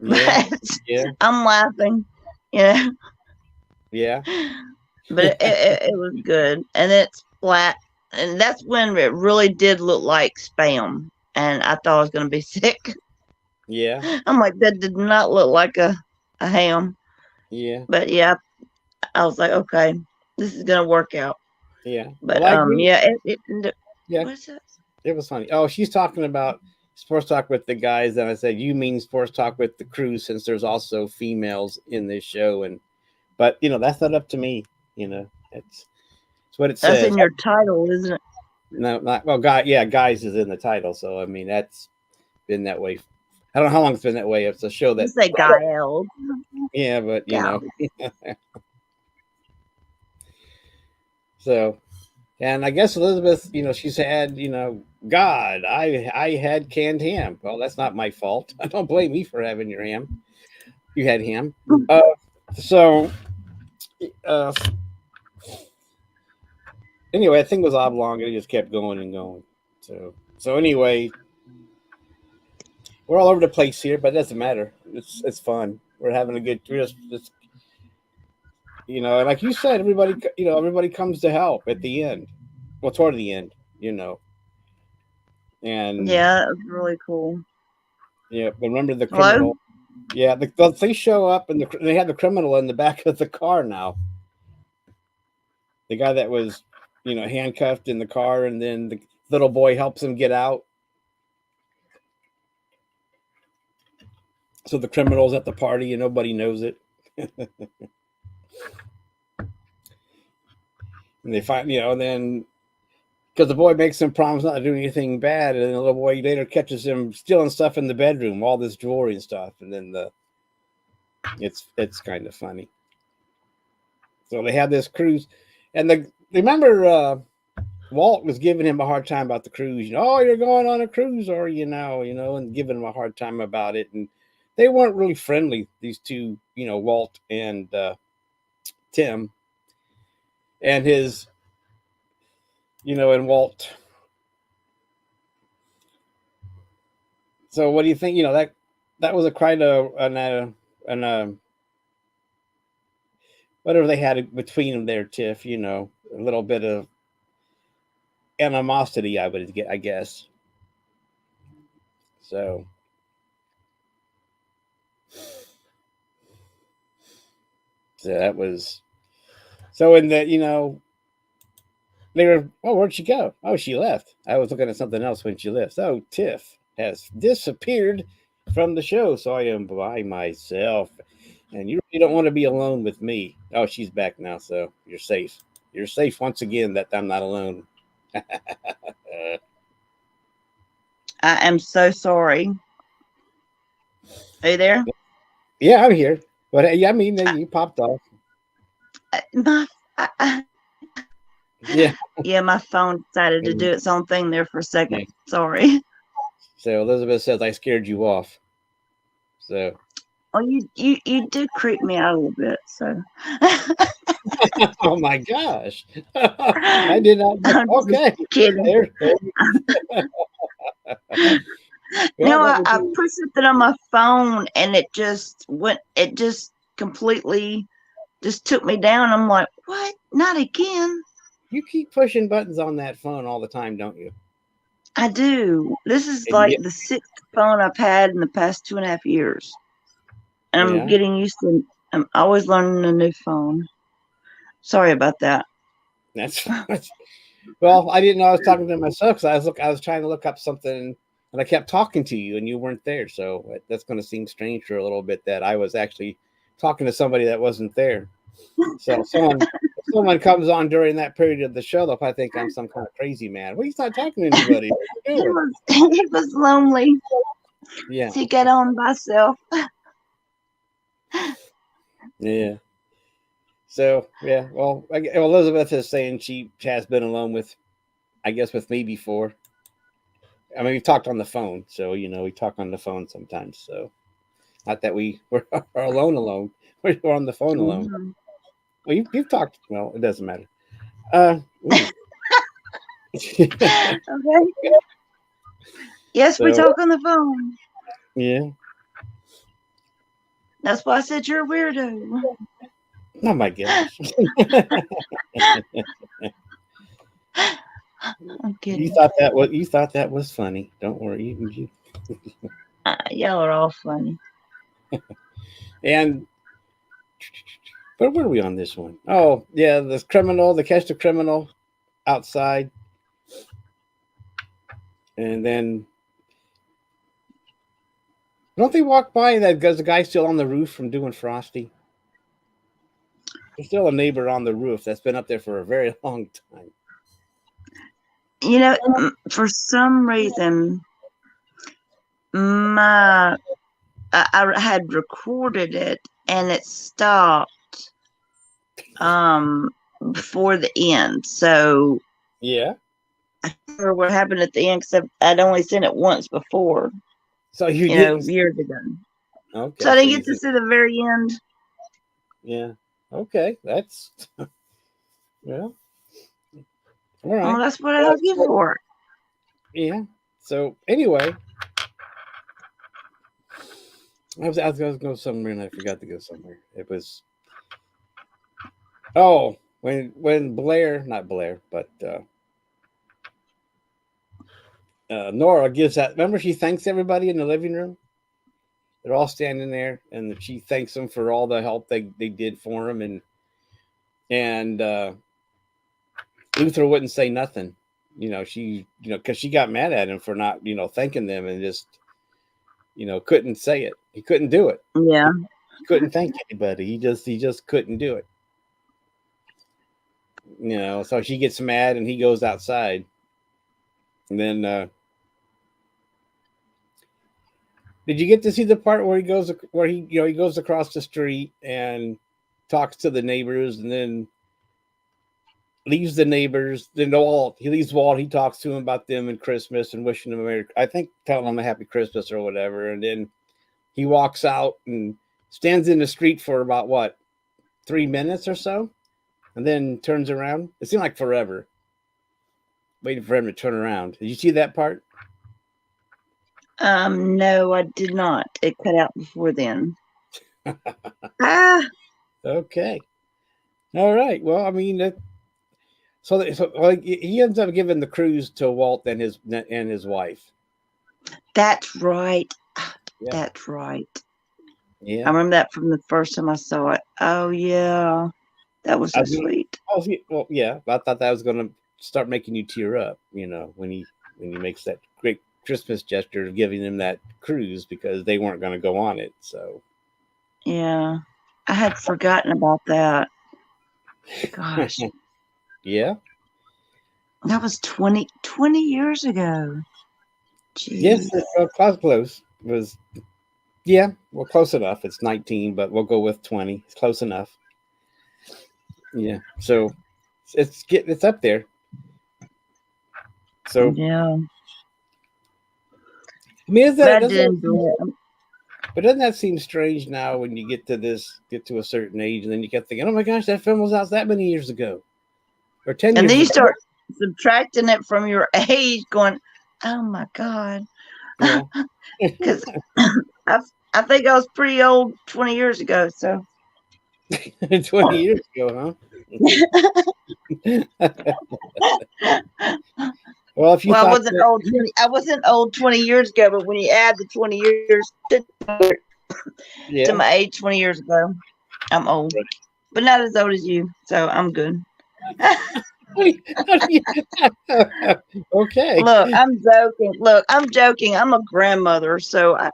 Yeah, but yeah, I'm laughing, you know. yeah, But it was good, and it's flat, and that's when it really did look like spam, and I thought I was gonna be sick. yeah, I'm like, that did not look like a ham, yeah, but yeah, I was like, okay, this is gonna work out. yeah. Well, But I agree. yeah, Yeah, what is that? it was funny. Oh, she's talking about sports talk with the guys, and I said, "You mean sports talk with the crew?" Since there's also females in this show, but that's not up to me. It's what it That's says. in your title, isn't it? No, not well. Guy, yeah, guys is in the title, so I mean that's been that way. I don't know how long it's been that way. It's a show You that, say Gael. yeah, but Gal. so. And I guess Elizabeth, she's had, God, I had canned ham. Well, that's not my fault. I don't blame me for having your ham. You had ham. Uh, so uh, anyway, I think it was oblong, and it just kept going and going. So anyway, we're all over the place here, but it doesn't matter. It's fun. We're having a good. We're just and like you said, everybody comes to help at the end. Well, toward the end, and Yeah, it was really cool. yeah. Remember the Hello? criminal. Yeah, they show up and they have the criminal in the back of the car now. The guy that was, handcuffed in the car, and then the little boy helps him get out. So the criminal's at the party and nobody knows it. And they find, and then because the boy makes him promise not to do anything bad, and then the little boy later catches him stealing stuff in the bedroom, all this jewelry and stuff, and then it's kind of funny. So they have this cruise, and remember Walt was giving him a hard time about the cruise. Oh, you're going on a cruise, or and giving him a hard time about it. And they weren't really friendly. These two, Walt and Tim, and and Walt. So what do you think? That was a kind of an whatever they had between them there, Tiff. A little bit of animosity, I guess. So. So that was so in the they were, oh, where'd she go? Oh, she left. I was looking at something else when she left. Oh, Tiff has disappeared from the show, so I am by myself. And you really don't want to be alone with me. Oh, she's back now, so you're safe. You're safe once again that I'm not alone. I am so sorry. Are you there? Yeah, I'm here. But yeah, I mean, you popped off. My, I, Yeah. yeah, my phone decided to And, do its own thing there for a second. yeah. Sorry. So Elizabeth says I scared you off. So. Oh, you did creep me out a little bit. So. Oh my gosh. I did not. I'm Okay. just kidding. There. Well, No, that I would be, put something on my phone and it just went. It just completely just took me down. I'm like, what? Not again. you keep pushing buttons on that phone all the time, don't you? I do. This is And like you the sixth phone I've had in the past 2.5 years. And I'm yeah, getting used to I'm always learning a new phone. Sorry about that. that's well. I didn't know I was talking to myself because I was trying to look up something, and I kept talking to you, and you weren't there. So that's going to seem strange for a little bit that I was actually talking to somebody that wasn't there. So if someone comes on during that period of the show, they'll probably think I'm some kind of crazy man. Well, he's not talking to anybody. What are you doing? It was lonely Yeah. to get on myself. Yeah. So yeah, well, Elizabeth is saying she has been alone with, I guess, with me before. I mean, we've talked on the phone, so we talk on the phone sometimes. So not that we're alone, alone. We're on the phone alone. Mhm. Well, you've talked. Well, it doesn't matter. Uh, ooh. Okay. Yes, we So talk on the phone. yeah. That's why I said you're a weirdo. Oh my gosh. I'm You kidding. thought that was funny. Don't worry. Y'all are all funny. And where were we on this one? Oh yeah, they catch the criminal outside, and then don't they walk by that there's a guy still on the roof from doing Frosty? There's still a neighbor on the roof that's been up there for a very long time. For some reason, my I had recorded it and it stopped before the end. So Yeah. I can't remember what happened at the end because I'd only seen it once before, So you didn't. years ago. So Okay. I So didn't you get to think. see the very end. Yeah. Okay. That's well. All Well, right. that's what I was here for. Yeah. So anyway, I was going to go somewhere and I forgot to go somewhere. It was when Blair, not Blair, but Nora gives that. Remember, she thanks everybody in the living room. They're all standing there, and she thanks them for all the help they did for him, and Luther wouldn't say nothing. Because she got mad at him for not thanking them, and just couldn't say it. He couldn't do it. Yeah. He couldn't thank anybody. He just couldn't do it. So she gets mad, and he goes outside, and then. Did you get to see the part where he goes across the street and talks to the neighbors, and then leaves the neighbors? Then Walt, he leaves Walt. He talks to him about them and Christmas and wishing them a Merry, I think, telling them a Happy Christmas or whatever. And then he walks out and stands in the street for about what, 3 minutes or so, and then turns around. It seemed like forever waiting for him to turn around. Did you see that part? No, I did not. It cut out before then. Ah, Okay. All right. Well, I mean, so like he ends up giving the cruise to Walt and his wife. that's right. Yeah, That's right. I yeah. remember that from the first time I saw it. Oh yeah, that was I so was gonna, sweet. well, yeah. I thought that was gonna start making you tear up. When he makes that great Christmas gesture of giving them that cruise because they weren't going to go on it. So Yeah, I had forgotten about that. Gosh, yeah, that was 20 years ago. yes. Jeez. Close was yeah. Well, close enough. It's 19, but we'll go with 20. It's close enough. Yeah. So it's up there. So Yeah, I mean, is but that I does did that enjoy it. but doesn't that seem strange now when you get to a certain age and then you get thinking, oh my gosh, that film was out that many years ago or 10 And then years you ago. start subtracting it from your age, going, "Oh my god," Yeah. because I I think I was pretty old 20 years ago. So 20 years ago, huh? Well, if you well, thought that, I wasn't old 20 years ago, but when you add the 20 years to yeah. my age 20 years ago, I'm old, but not as old as you. So I'm good. Okay. Look, I'm joking. Look, I'm joking. I'm a grandmother, so Oh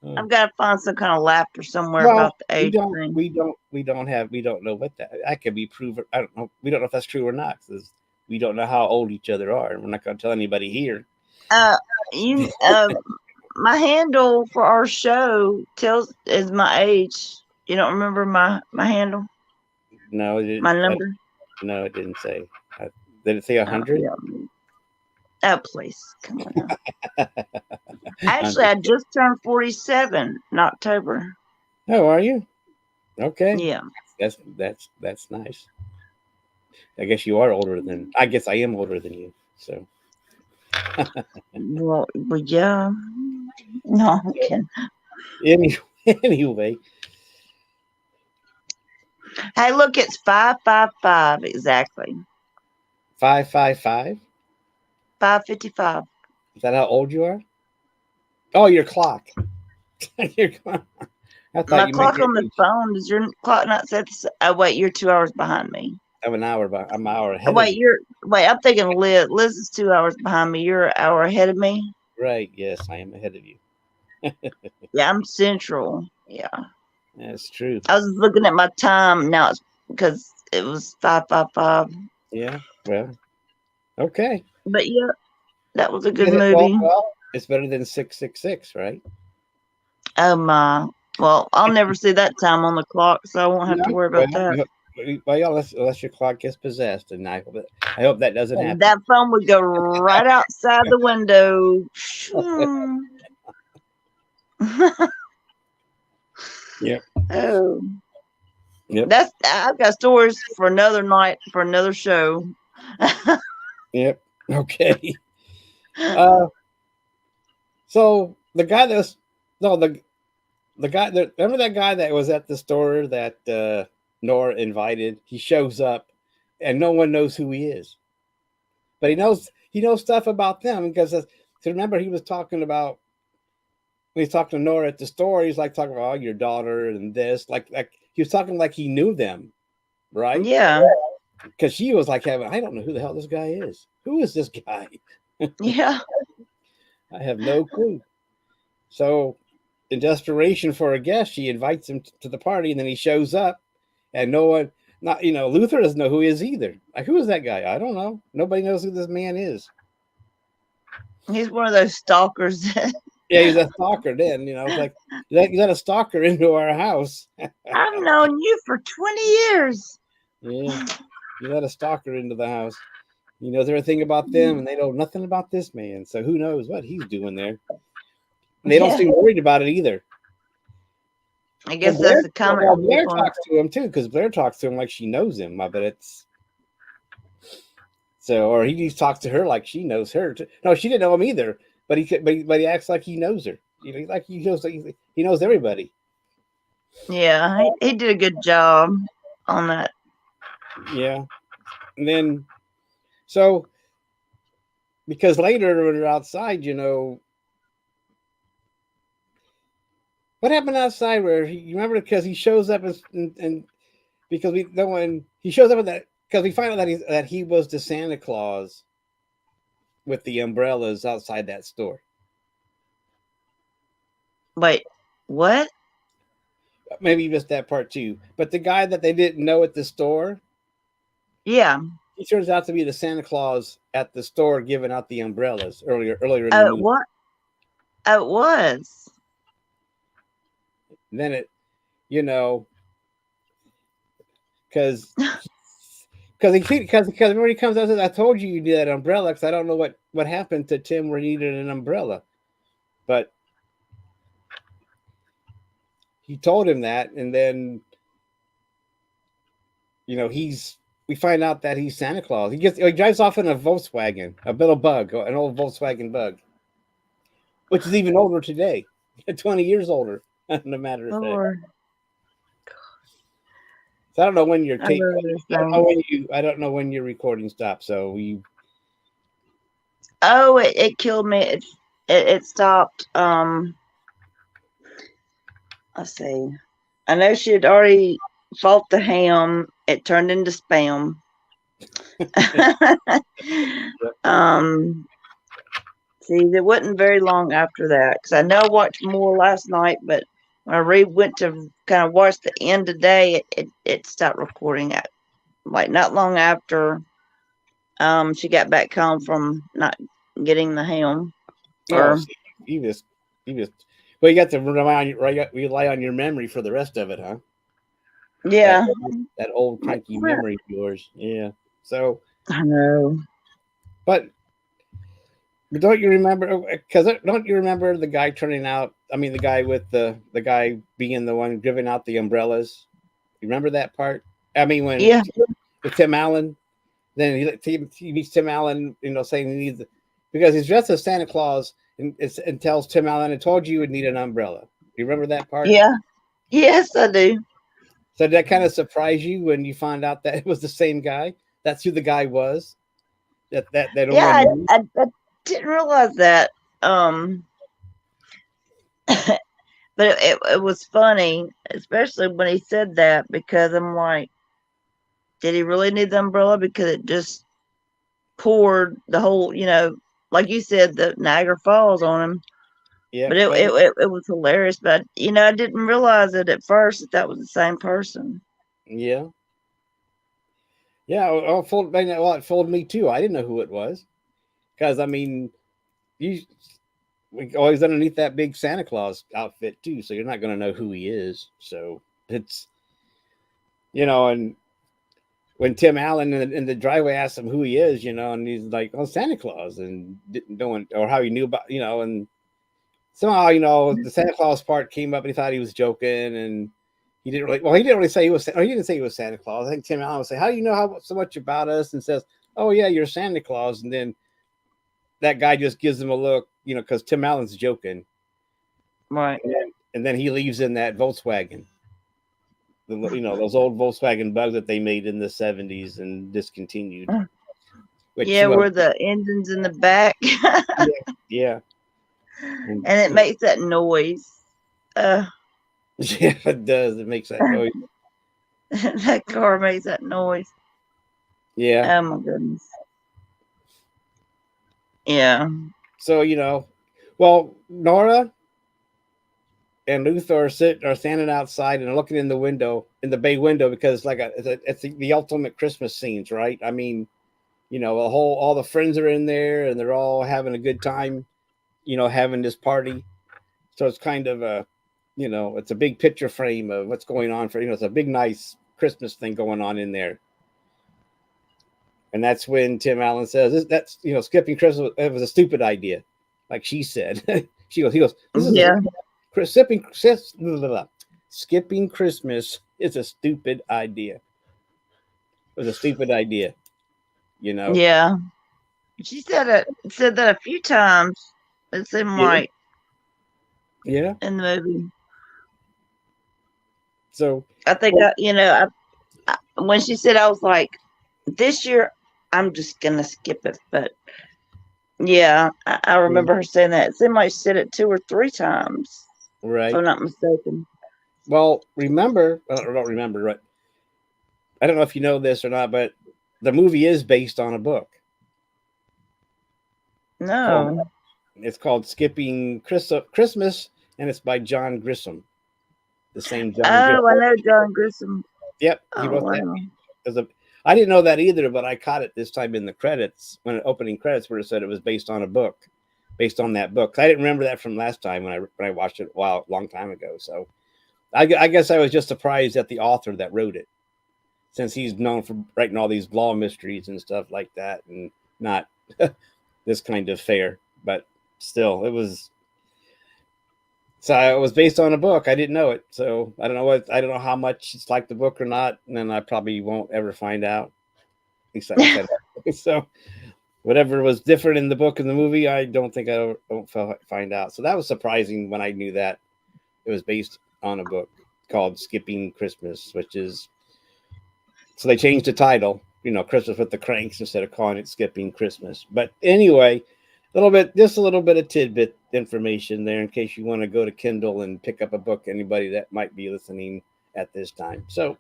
my. I've got to find some kind of laughter somewhere Well, about the age thing. we don't know what that could be proven. I don't know. We don't know if that's true or not because we don't know how old each other are, and we're not going to tell anybody here. Uh, you, uh, my handle for our show is my age. You don't remember my handle, No, it my didn't. number? No, it didn't say. Did it say Oh 100? yeah. Oh please, come on now. Actually, I just turned 47 in October. Oh, are you? Okay. Yeah. That's nice. I guess you are older than. I guess I am older than you. So Well, yeah. No, I'm kidding. any, anyway, Hey, look, it's 5:55 exactly. 555. 5:55. Is that how old you are? Oh, your clock. your clock. I thought My you meant clock your on the age. phone, does your clock not say this? Oh, wait, you're 2 hours behind me. I'm an hour, but I'm an hour Oh, ahead of you. I'm thinking Liz. Liz is 2 hours behind me. You're an hour ahead of me. Right? Yes, I am ahead of you. Yeah, I'm central. Yeah. That's true. I was looking at my time now it's because it was 5:55. Yeah. Well, okay. But yeah, that was a good Well, movie. it's better than 666, right? Oh my. Well, I'll never see that time on the clock, so I won't have No. to worry Well, about that. well, yeah, unless your clock gets possessed, and I hope that doesn't And happen. that phone would go right outside the window. Yep. Oh, Yep. I've got stories for another night for another show. Yep. Okay. Uh, so the guy that was no the guy that remember that guy that was at the store that Nora invited. He shows up, and no one knows who he is, but he knows stuff about them because so remember he was talking about when he's talking to Nora at the store. He's like talking about your daughter and this like he was talking like he knew them, right? Yeah, Because she was like having I don't know who the hell this guy is. Who is this guy? yeah, I have no clue. So, in desperation for a guest, she invites him to the party, and then he shows up, and no one, not Luther doesn't know who he is either. Like, who is that guy? I don't know. Nobody knows who this man is. he's one of those stalkers. Yeah, he's a stalker. Then it's like you let a stalker into our house. I've known you for 20 years. Yeah, you let a stalker into the house. He knows everything about them, and they know nothing about this man. So who knows what he's doing there? And they don't Yeah, seem worried about it either. I And guess that's the comment well, of Blair people. talks to him too, because Blair talks to him like she knows him. I bet it's so, or he talks to her like she knows her. Too. No, she didn't know him either, but he acts like he knows her. Like he knows everybody. Yeah, he did a good job on that. Yeah, and then so because later when they're outside, what happened outside where you remember because he shows up and because we no one he shows up with that because we find out that he was the Santa Claus with the umbrellas outside that store. Wait, what? Maybe you missed that part too. But the guy that they didn't know at the store, Yeah. he turns out to be the Santa Claus at the store giving out the umbrellas earlier in the movie. What? Oh, it was. And then you know, because because when he comes out, says, "I told you need that umbrella," because I don't know what happened to Tim where he needed an umbrella, but he told him that, and then we find out that he's Santa Claus. He drives off in a Volkswagen, a little bug, an old Volkswagen bug, which is even older today, 20 years older, no matter of fact. Lord, So I don't know when your I tape. love this I don't know thing. I don't know when your recording stopped. So you. Oh, it killed me. It stopped. Let's see. I know she had already fought the ham. It turned into spam. um, see, it wasn't very long after that because I know I watched more last night, but when I went to kind of watch the end today, it stopped recording at like not long after she got back home from not getting the ham Oh, or see, you missed. You just well, you got to rely on your memory for the rest of it, huh? That Yeah, that old like cranky crap. memory of yours. Yeah. So, I know. but don't you remember? Because don't you remember the guy turning out? I mean, the guy with the guy being the one giving out the umbrellas. You remember that part? I mean, when Yeah, with Tim Allen, then he meets Tim Allen, saying he needs because he's dressed as Santa Claus and tells Tim Allen, "I told you would need an umbrella." You remember that part? yeah, yes, I do. So did that kind of surprise you when you found out that it was the same guy? That's who the guy was. That no Yeah, one knew. I didn't realize that. Um, but it was funny, especially when he said that, because I'm like, did he really need the umbrella? Because it just poured the whole, like you said, the Niagara Falls on him. Yeah, But it but it, it, it was hilarious. But I didn't realize it at first that was the same person. yeah, yeah. Well, it fooled me too. I didn't know who it was because I mean, you always underneath that big Santa Claus outfit too, so you're not going to know who he is. So it's and when Tim Allen in the driveway asked him who he is, and he's like, "Oh, Santa Claus," and didn't know or how he knew about, and somehow, the Santa Claus part came up, and he thought he was joking, and he didn't really. Well, he didn't really say he was, or he didn't say he was Santa Claus. I think Tim Allen would say, "How do you know so much about us?" And says, "Oh yeah, you're Santa Claus," and then that guy just gives him a look, because Tim Allen's joking, Right. and then he leaves in that Volkswagen. Those old Volkswagen Bugs that they made in the '70s and discontinued. Which Yeah, where the engine's in the back, and yeah, yeah, and, it makes that noise. Uh, yeah, it does. It makes that noise. that car makes that noise. Yeah. Oh my goodness. Yeah. So well, Nora and Luther are standing outside and looking in the window, in the bay window, because it's the ultimate Christmas scenes, right? I mean, all the friends are in there and they're all having a good time, having this party. So it's kind of it's a big picture frame of what's going on it's a big, nice Christmas thing going on in there. And that's when Tim Allen says that's skipping Christmas. It was a stupid idea, like she said. He goes, this is Yeah. skipping skipping Christmas is a stupid idea. It was a stupid idea, you know. Yeah. She said that a few times. It seemed Yeah, like yeah. in the movie. So I think when she said, I was like, this year I'm just gonna skip it. But yeah, I yeah, remember her saying that. It seemed like she said it 2 or 3 times, if right. I'm not mistaken. Well, remember, I don't remember, right? I don't know if you know this or not, but the movie is based on a book. It's called No. it's called Skipping Christmas, and it's by John Grisham, the same John Oh, I Grisham. know John Grissom. Yep, he Oh wrote that. wow. As a, I didn't know that either, but I caught it this time in the credits when opening credits where it said it was based on a book, based on that book. I didn't remember that from last time when I watched it long time ago. So I guess I was just surprised at the author that wrote it, since he's known for writing all these law mysteries and stuff like that, and not this kind of fare. But still, it was. So it was based on a book. I didn't know it, so I don't know how much it's like the book or not, and then I probably won't ever find out. At least I so whatever was different in the book and the movie, I don't think I won't find out. So that was surprising when I knew that it was based on a book called Skipping Christmas, which is so they changed the title, Christmas with the Kranks, instead of calling it Skipping Christmas. But anyway, just a little bit of tidbit information there in case you want to go to Kindle and pick up a book. Anybody that might be listening at this time. So,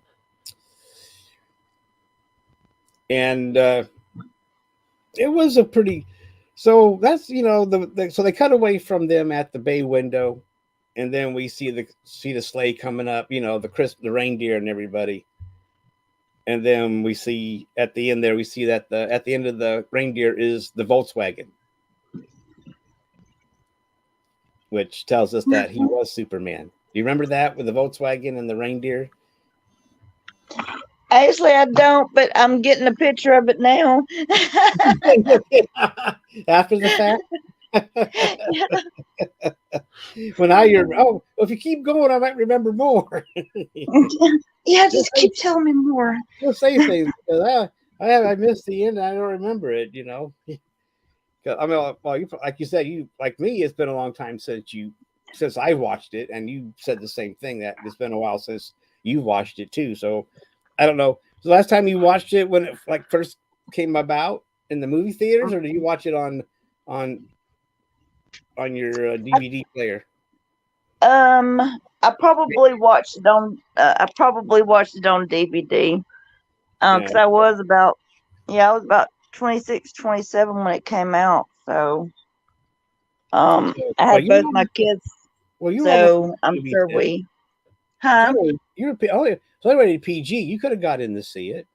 and it was a pretty. So that's so they cut away from them at the bay window, and then we see the sleigh coming up. The reindeer and everybody. And then we see at the end there, we see that at the end of the reindeer is the Volkswagen which tells us that he was Superman. Do you remember that with the Volkswagen and the reindeer? Actually, I don't, but I'm getting a picture of it now. After the fact? Yeah, Well, now you're, oh, well, if you keep going, I might remember more. yeah, You'll just say, keep telling me more. you'll say things because I missed the end. I don't remember it, you know. 'Cause, I mean, well, you, like you said, you like me. It's been a long time since I watched it, and you said the same thing that it's been a while since you watched it too. So I don't know. The last time you watched it when it like first came about in the movie theaters, or did you watch it on on your DVD player? I probably watched it on. I probably watched it on DVD. Yeah. Because I was about 26, 27 when it came out. So, So, I well, had both my kids. you were almost So I'm movie sure then. huh? So you're oh, so anyway, PG. You could have got in to see it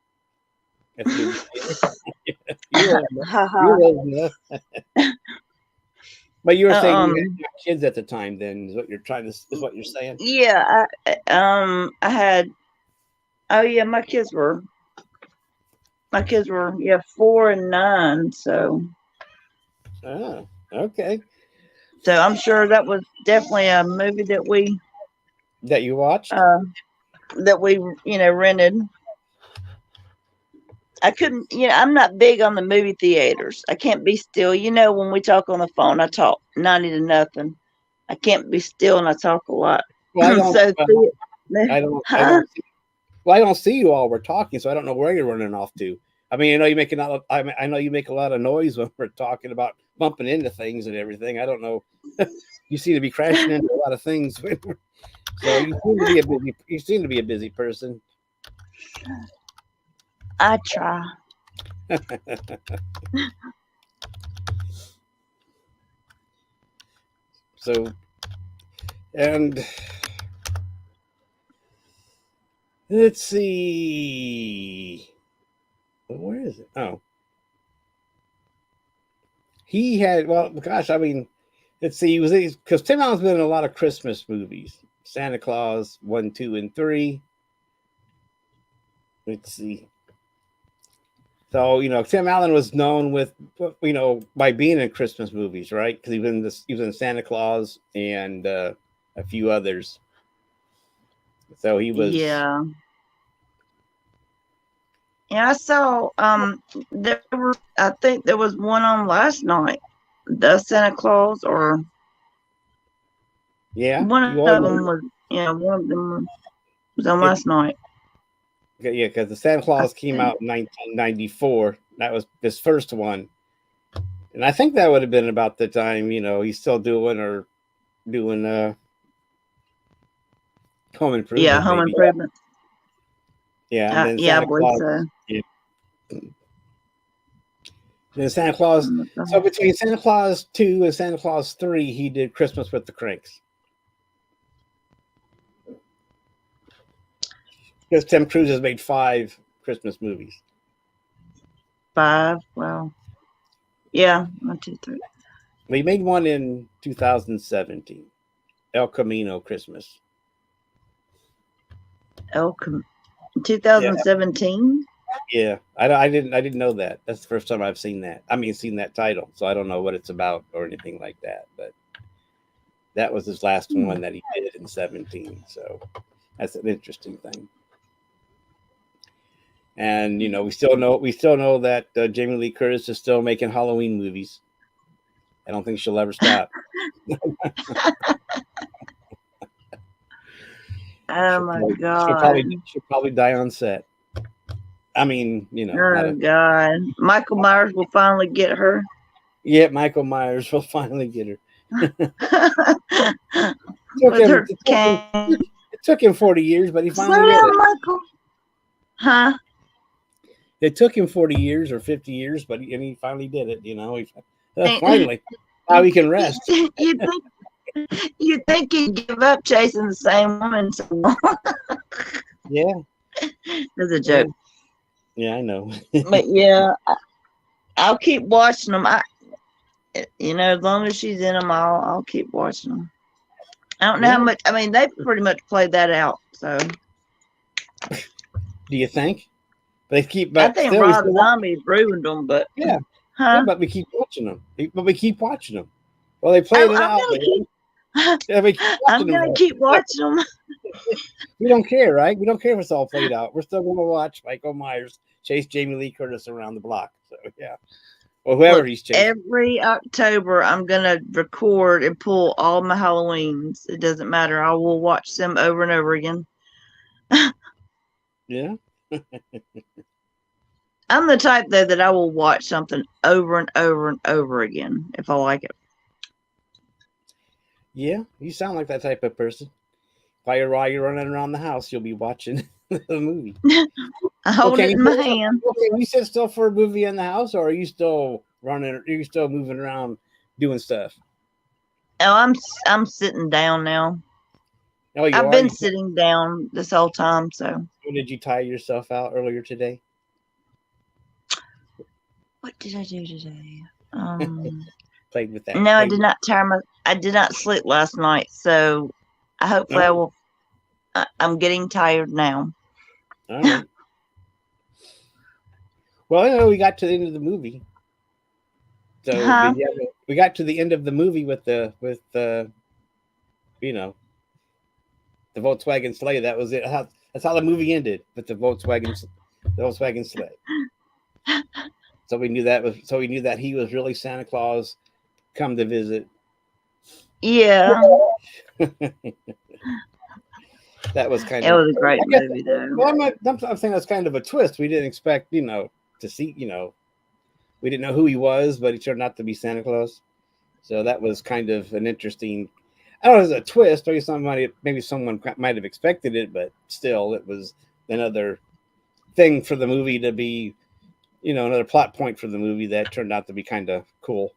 at the movie theater. you were old enough. You Haha. were old enough. But you were saying you um, had kids at the time. Then is what you're saying. yeah, I had. Oh yeah, my kids were, yeah, 4 and 9. Ah, okay. So I'm sure that was definitely a movie That you watched? uh, that we, rented. I couldn't, I'm not big on the movie theaters. I can't be still. When we talk on the phone, I talk 90 to nothing. I can't be still and I talk a lot. Well, I don't. So, I don't. I huh? don't. Well, I don't see you while we're talking, so I don't know where you're running off to. I mean, I know you make a lot. I know you make a lot of noise when we're talking about bumping into things and everything. I don't know. You seem to be crashing into a lot of things. So you seem to be a busy. You seem to be a busy person. I try. So and let's see. Where is it? Oh, he had. Well, gosh, I mean, let's see. He was because Tim Allen's been in a lot of Christmas movies. Santa Claus 1, 2, and 3. Let's see. So Tim Allen was known with by being in Christmas movies, right? Because he was in Santa Claus and a few others. So he was. Yeah. Yeah, I saw I think there was one on last night. The Santa Claus, or Yeah, one you of all know. them was, one of them was on It, last night. yeah, because the Santa I Claus came think. out in 1994. That was his first one, and I think that would have been about the time he's still doing Home Yeah, Improvement, Home maybe. Improvement. Yeah, and then Yeah, I Santa believe Claus. so. Yeah, and Santa Claus. So between Santa Claus 2 and Santa Claus 3, he did Christmas with the Cranks. Because Tim Cruise has made 5 Christmas movies. 5. Well, yeah, 1, 2, 3. Well, he made one in 2017, El Camino Christmas. Elcom, Yeah, 2017. yeah. I didn't know that. That's the first time I've seen that. I mean, seen that title, so I don't know what it's about or anything like that. But that was his last Hmm. one that he did in 17. So that's an interesting thing. And we still know that Jamie Lee Curtis is still making Halloween movies. I don't think she'll ever stop. Oh She'll my probably she'll God. probably she'll probably die on set. I mean, not Oh a God. Michael Myers will finally get her. yeah. Michael Myers will finally get her. Took With him. her cane. It took him 40 years, but he Slow finally did down, it. Michael. Huh? It took him 40 years or 50 years, but he finally did it. you Finally, now he can rest. think you think he'd give up chasing the same woman so long? Yeah, That's a yeah, joke. yeah. I know. But yeah, I'll keep watching them. As long as she's in them, I'll keep watching them. I don't know how Yeah. much. I mean, they pretty much played that out. So Do you think? They keep, I but think still, we Rob still watch. Zombie ruined them. But Yeah, yeah, huh? but we keep watching them. But we keep watching them. Well, they played Oh, it out, but yeah, we keep watching I'm them. gonna keep watching them. We don't care, right? We don't care if it's all played out. We're still going to watch Michael Myers chase Jamie Lee Curtis around the block. So yeah, or whoever Look, he's chasing. every October I'm gonna record and pull all my Halloweens. It doesn't matter. I will watch them over and over again. Yeah, I'm the type though that I will watch something over and over and over again if I like it. yeah. You sound like that type of person. While you're running around the house, you'll be watching the movie. I Well, hold can it you in my hand. okay, we sit still for a movie in the house, or are you still running? Are you still moving around doing stuff? Oh, I'm sitting down now. Oh, you I've are. been sitting down this whole time, so Did you tire yourself out earlier today? what did I do today? Um Played with that. no, I Played did with. not tire my I did not sleep last night, so hopefully I Oh, will I'm getting tired now. all right. Well, you know, we got to the end of the movie. So Huh? did you have we got to the end of the movie with the you know the Volkswagen sleigh. That was it. That's how the movie ended with the Volkswagen sleigh. So we knew that he was really Santa Claus come to visit. Yeah. That was kind It of, was a great I guess. movie though. Well, I'm saying that's kind of a twist. We didn't expect, to see, we didn't know who he was, but he turned out to be Santa Claus. So that was kind of an interesting. I don't know if it was a twist. Maybe someone might have expected it, but still, it was another thing for the movie to be, another plot point for the movie that turned out to be kind of cool.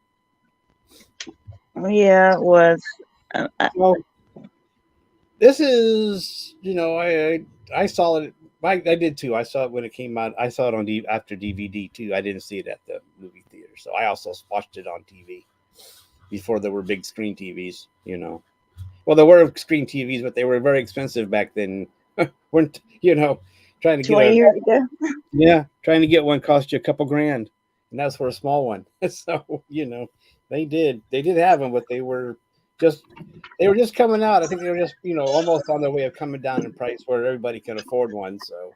Yeah, it was. Well, this is, I saw it. I did too. I saw it when it came out. I saw it on after DVD too. I didn't see it at the movie theater, so I also watched it on TV before there were big screen TVs. Well, there were screen TVs, but they were very expensive back then. weren't trying to get 20 a years ago. trying to get one cost you a couple grand, and that's for a small one. So they did have them, but just they were just coming out. I think they were just almost on their way of coming down in price where everybody can afford one. So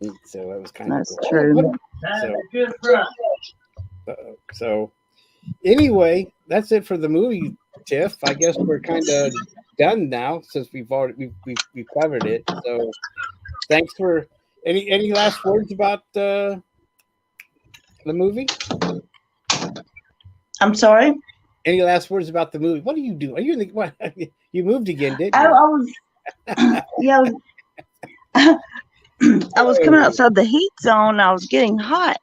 that was kind of That's cool. true. So anyway, that's it for the movie, Tiff. I guess we're kind of done now since we've covered it. So thanks for any last words about the movie. I'm sorry. Any last words about the movie? What are you doing? Are you in the what? You moved again, didn't Oh, you? I was yeah, I was coming outside the heat zone. I was getting hot,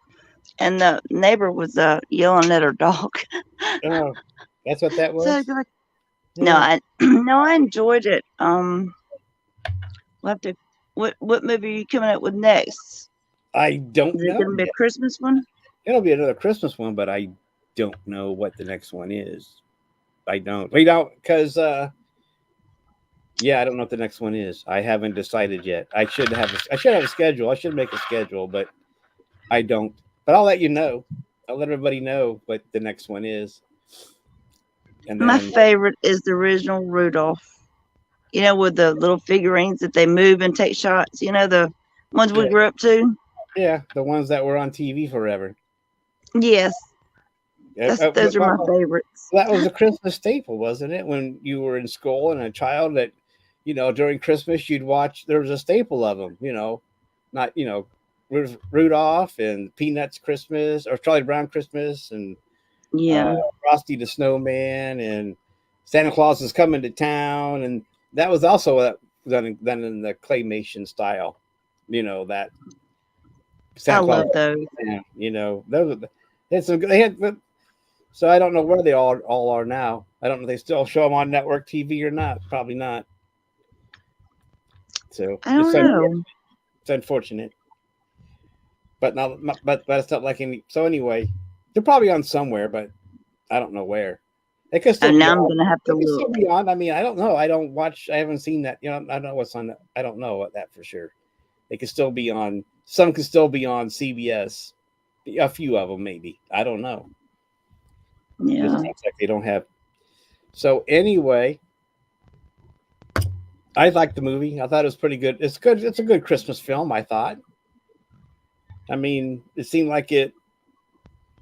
and the neighbor was yelling at her dog. Oh, that's what that So was. like, no, Yeah, no, I enjoyed it. We'll have to. What movie are you coming up with next? I don't Is it know going to be a yet. Christmas one? It'll be another Christmas one, but I don't know what the next one is. I don't. We don't because yeah, I don't know what the next one is. I haven't decided yet. I should have a schedule. I should make a schedule, but I don't. But I'll let you know. I'll let everybody know what the next one is, and My then favorite is the original Rudolph. With the little figurines that they move and take shots. The ones we yeah, grew up to. yeah, the ones that were on TV forever. Yes, Yeah, those are my favorites. that was a Christmas staple, wasn't it? When you were in school and a child, that during Christmas you'd watch. There was a staple of them. Not Rudolph and Peanuts Christmas or Charlie Brown Christmas and Yeah. Frosty the Snowman and Santa Claus is coming to town, and that was also done in the claymation style. That I Santa Claus. love those. Yeah, those they had some. They had. So I don't know where they all are now. I don't know if they still show them on network TV or not. Probably not. So I don't know. it's unfortunate. But now, but it's not like any. So anyway, They're probably on somewhere, but I don't know where. They could still And be now I'm on. gonna have They to could still look. be on. I mean, I don't know. I don't watch. I haven't seen that. You know, I don't know what's on. I don't know what that for sure. They could still be on. Some could still be on CBS. A few of them, maybe. I don't know. It Yeah. seems like they don't have. So anyway, I liked the movie. I thought it was pretty good. It's good. It's a good Christmas film. I thought. I mean, it seemed like it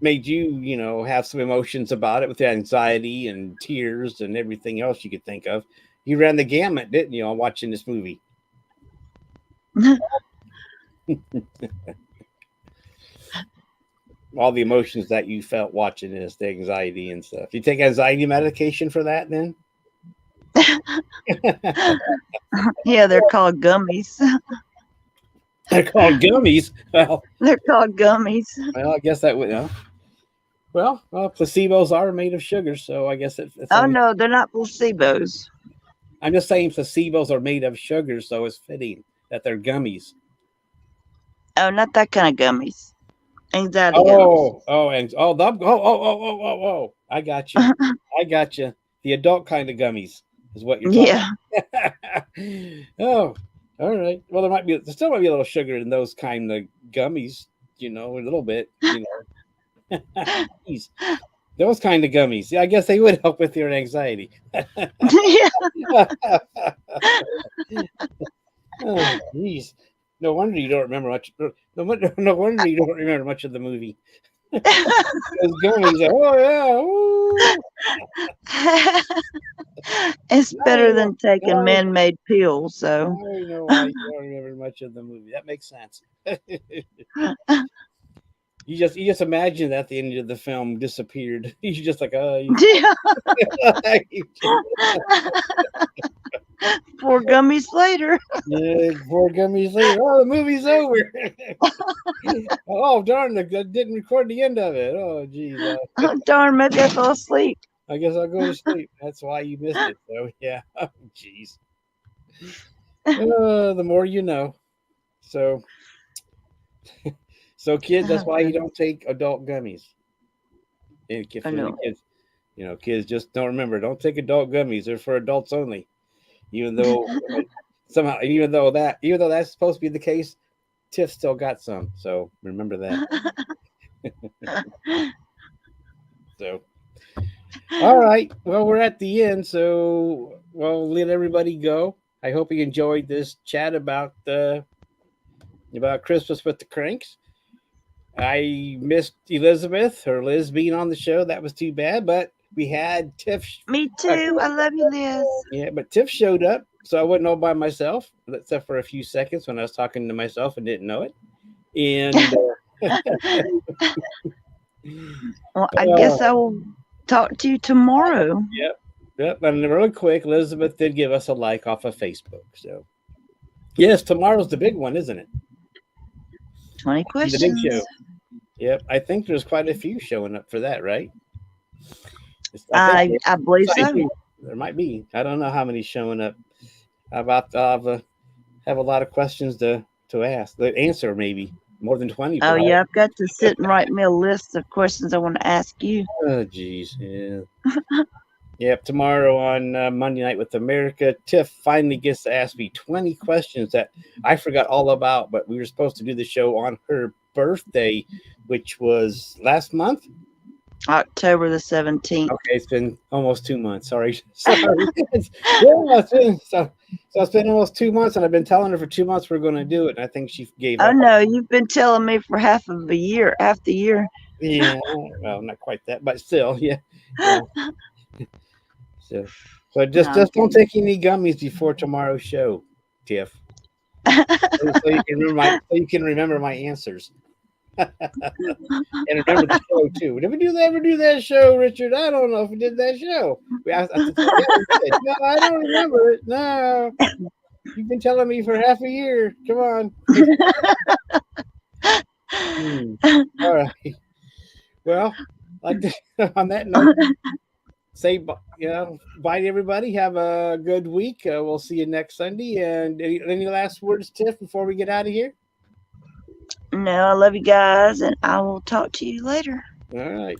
made you, have some emotions about it with the anxiety and tears and everything else you could think of. You ran the gamut, didn't you, on watching this movie? All the emotions that you felt watching this, the anxiety and stuff. You take anxiety medication for that then? Yeah, they're called gummies. They're called gummies. They're called gummies. I guess that would. Placebos are made of sugar, so I guess it's Oh only. no, they're not placebos. I'm just saying placebos are made of sugar, so it's fitting that they're gummies. Oh, not that kind of gummies. Anxiety gummies. Oh. I got you. I got you. The adult kind of gummies is what you're talking. Yeah. Oh, all right. Well, there still might be a little sugar in those kind of gummies. A little bit. Jeez. Those kind of gummies. Yeah, I guess they would help with your anxiety. Yeah. Oh, jeez. No wonder you don't remember much. No wonder you don't remember much of the movie. Those gummies. Oh yeah. Ooh. It's Now better you know. than taking Now, man-made pills. So, now you know why you don't remember much of the movie. That makes sense. You just imagine that the end of the film disappeared. You just like, yeah, 4 gummies later. yeah, 4 gummies later. Oh, the movie's over. Oh darn! I didn't record the end of it. Oh geez. Oh darn, maybe I fell asleep. I guess I'll go to sleep. That's why you missed it. So yeah. Oh jeez. The more you know. So kids, that's Oh why you goodness. don't take adult gummies. And Oh for the no. kids, kids just don't remember. Don't take adult gummies. They're for adults only. Even though somehow, even though that's supposed to be the case, Tiff still got some. So remember that. So all right. Well, we're at the end, so we'll let everybody go. I hope you enjoyed this chat about Christmas with the Cranks. I missed Elizabeth or Liz being on the show. That was too bad, but we had Tiff. Me too. I love you, Liz. Yeah, but Tiff showed up, so I wasn't all by myself, except for a few seconds when I was talking to myself and didn't know it. And Well, I guess I will talk to you tomorrow. yep, yep. And really quick, Elizabeth did give us a like off of Facebook. So yes, tomorrow's the big one, isn't it? 20 The big show. questions. Yep, I think there's quite a few showing up for that, right? I think I believe so. there might be. I don't know how many showing up. How about have a lot of questions to ask, the answer maybe more than 20. Oh Perhaps. yeah, I've got to sit and write me a list of questions I want to ask you. Oh, geez, yeah. Yep, tomorrow on Monday Night with America, Tiff finally gets to ask me 20 questions that I forgot all about, but we were supposed to do the show on her birthday, which was last month. October the 17th. Okay, it's been almost 2 months. Sorry. It's been almost 2 months, and I've been telling her for 2 months we're going to do it, and I think she gave Oh up. no, you've been telling me for half the year. Yeah, well, not quite that, but still, yeah. Yeah. So just No, just don't take any gummies before tomorrow's show, Tiff. So you can remember my answers. And remember the show too. Did we ever do that show, Richard? I don't know if we did that show. Yeah, we did. No, I don't remember it. No, you've been telling me for half a year. Come on. All right. Well, on that note, say bye to everybody. Have a good week. We'll see you next Sunday. And any last words, Tiff, before we get out of here? No, I love you guys, and I will talk to you later. All right.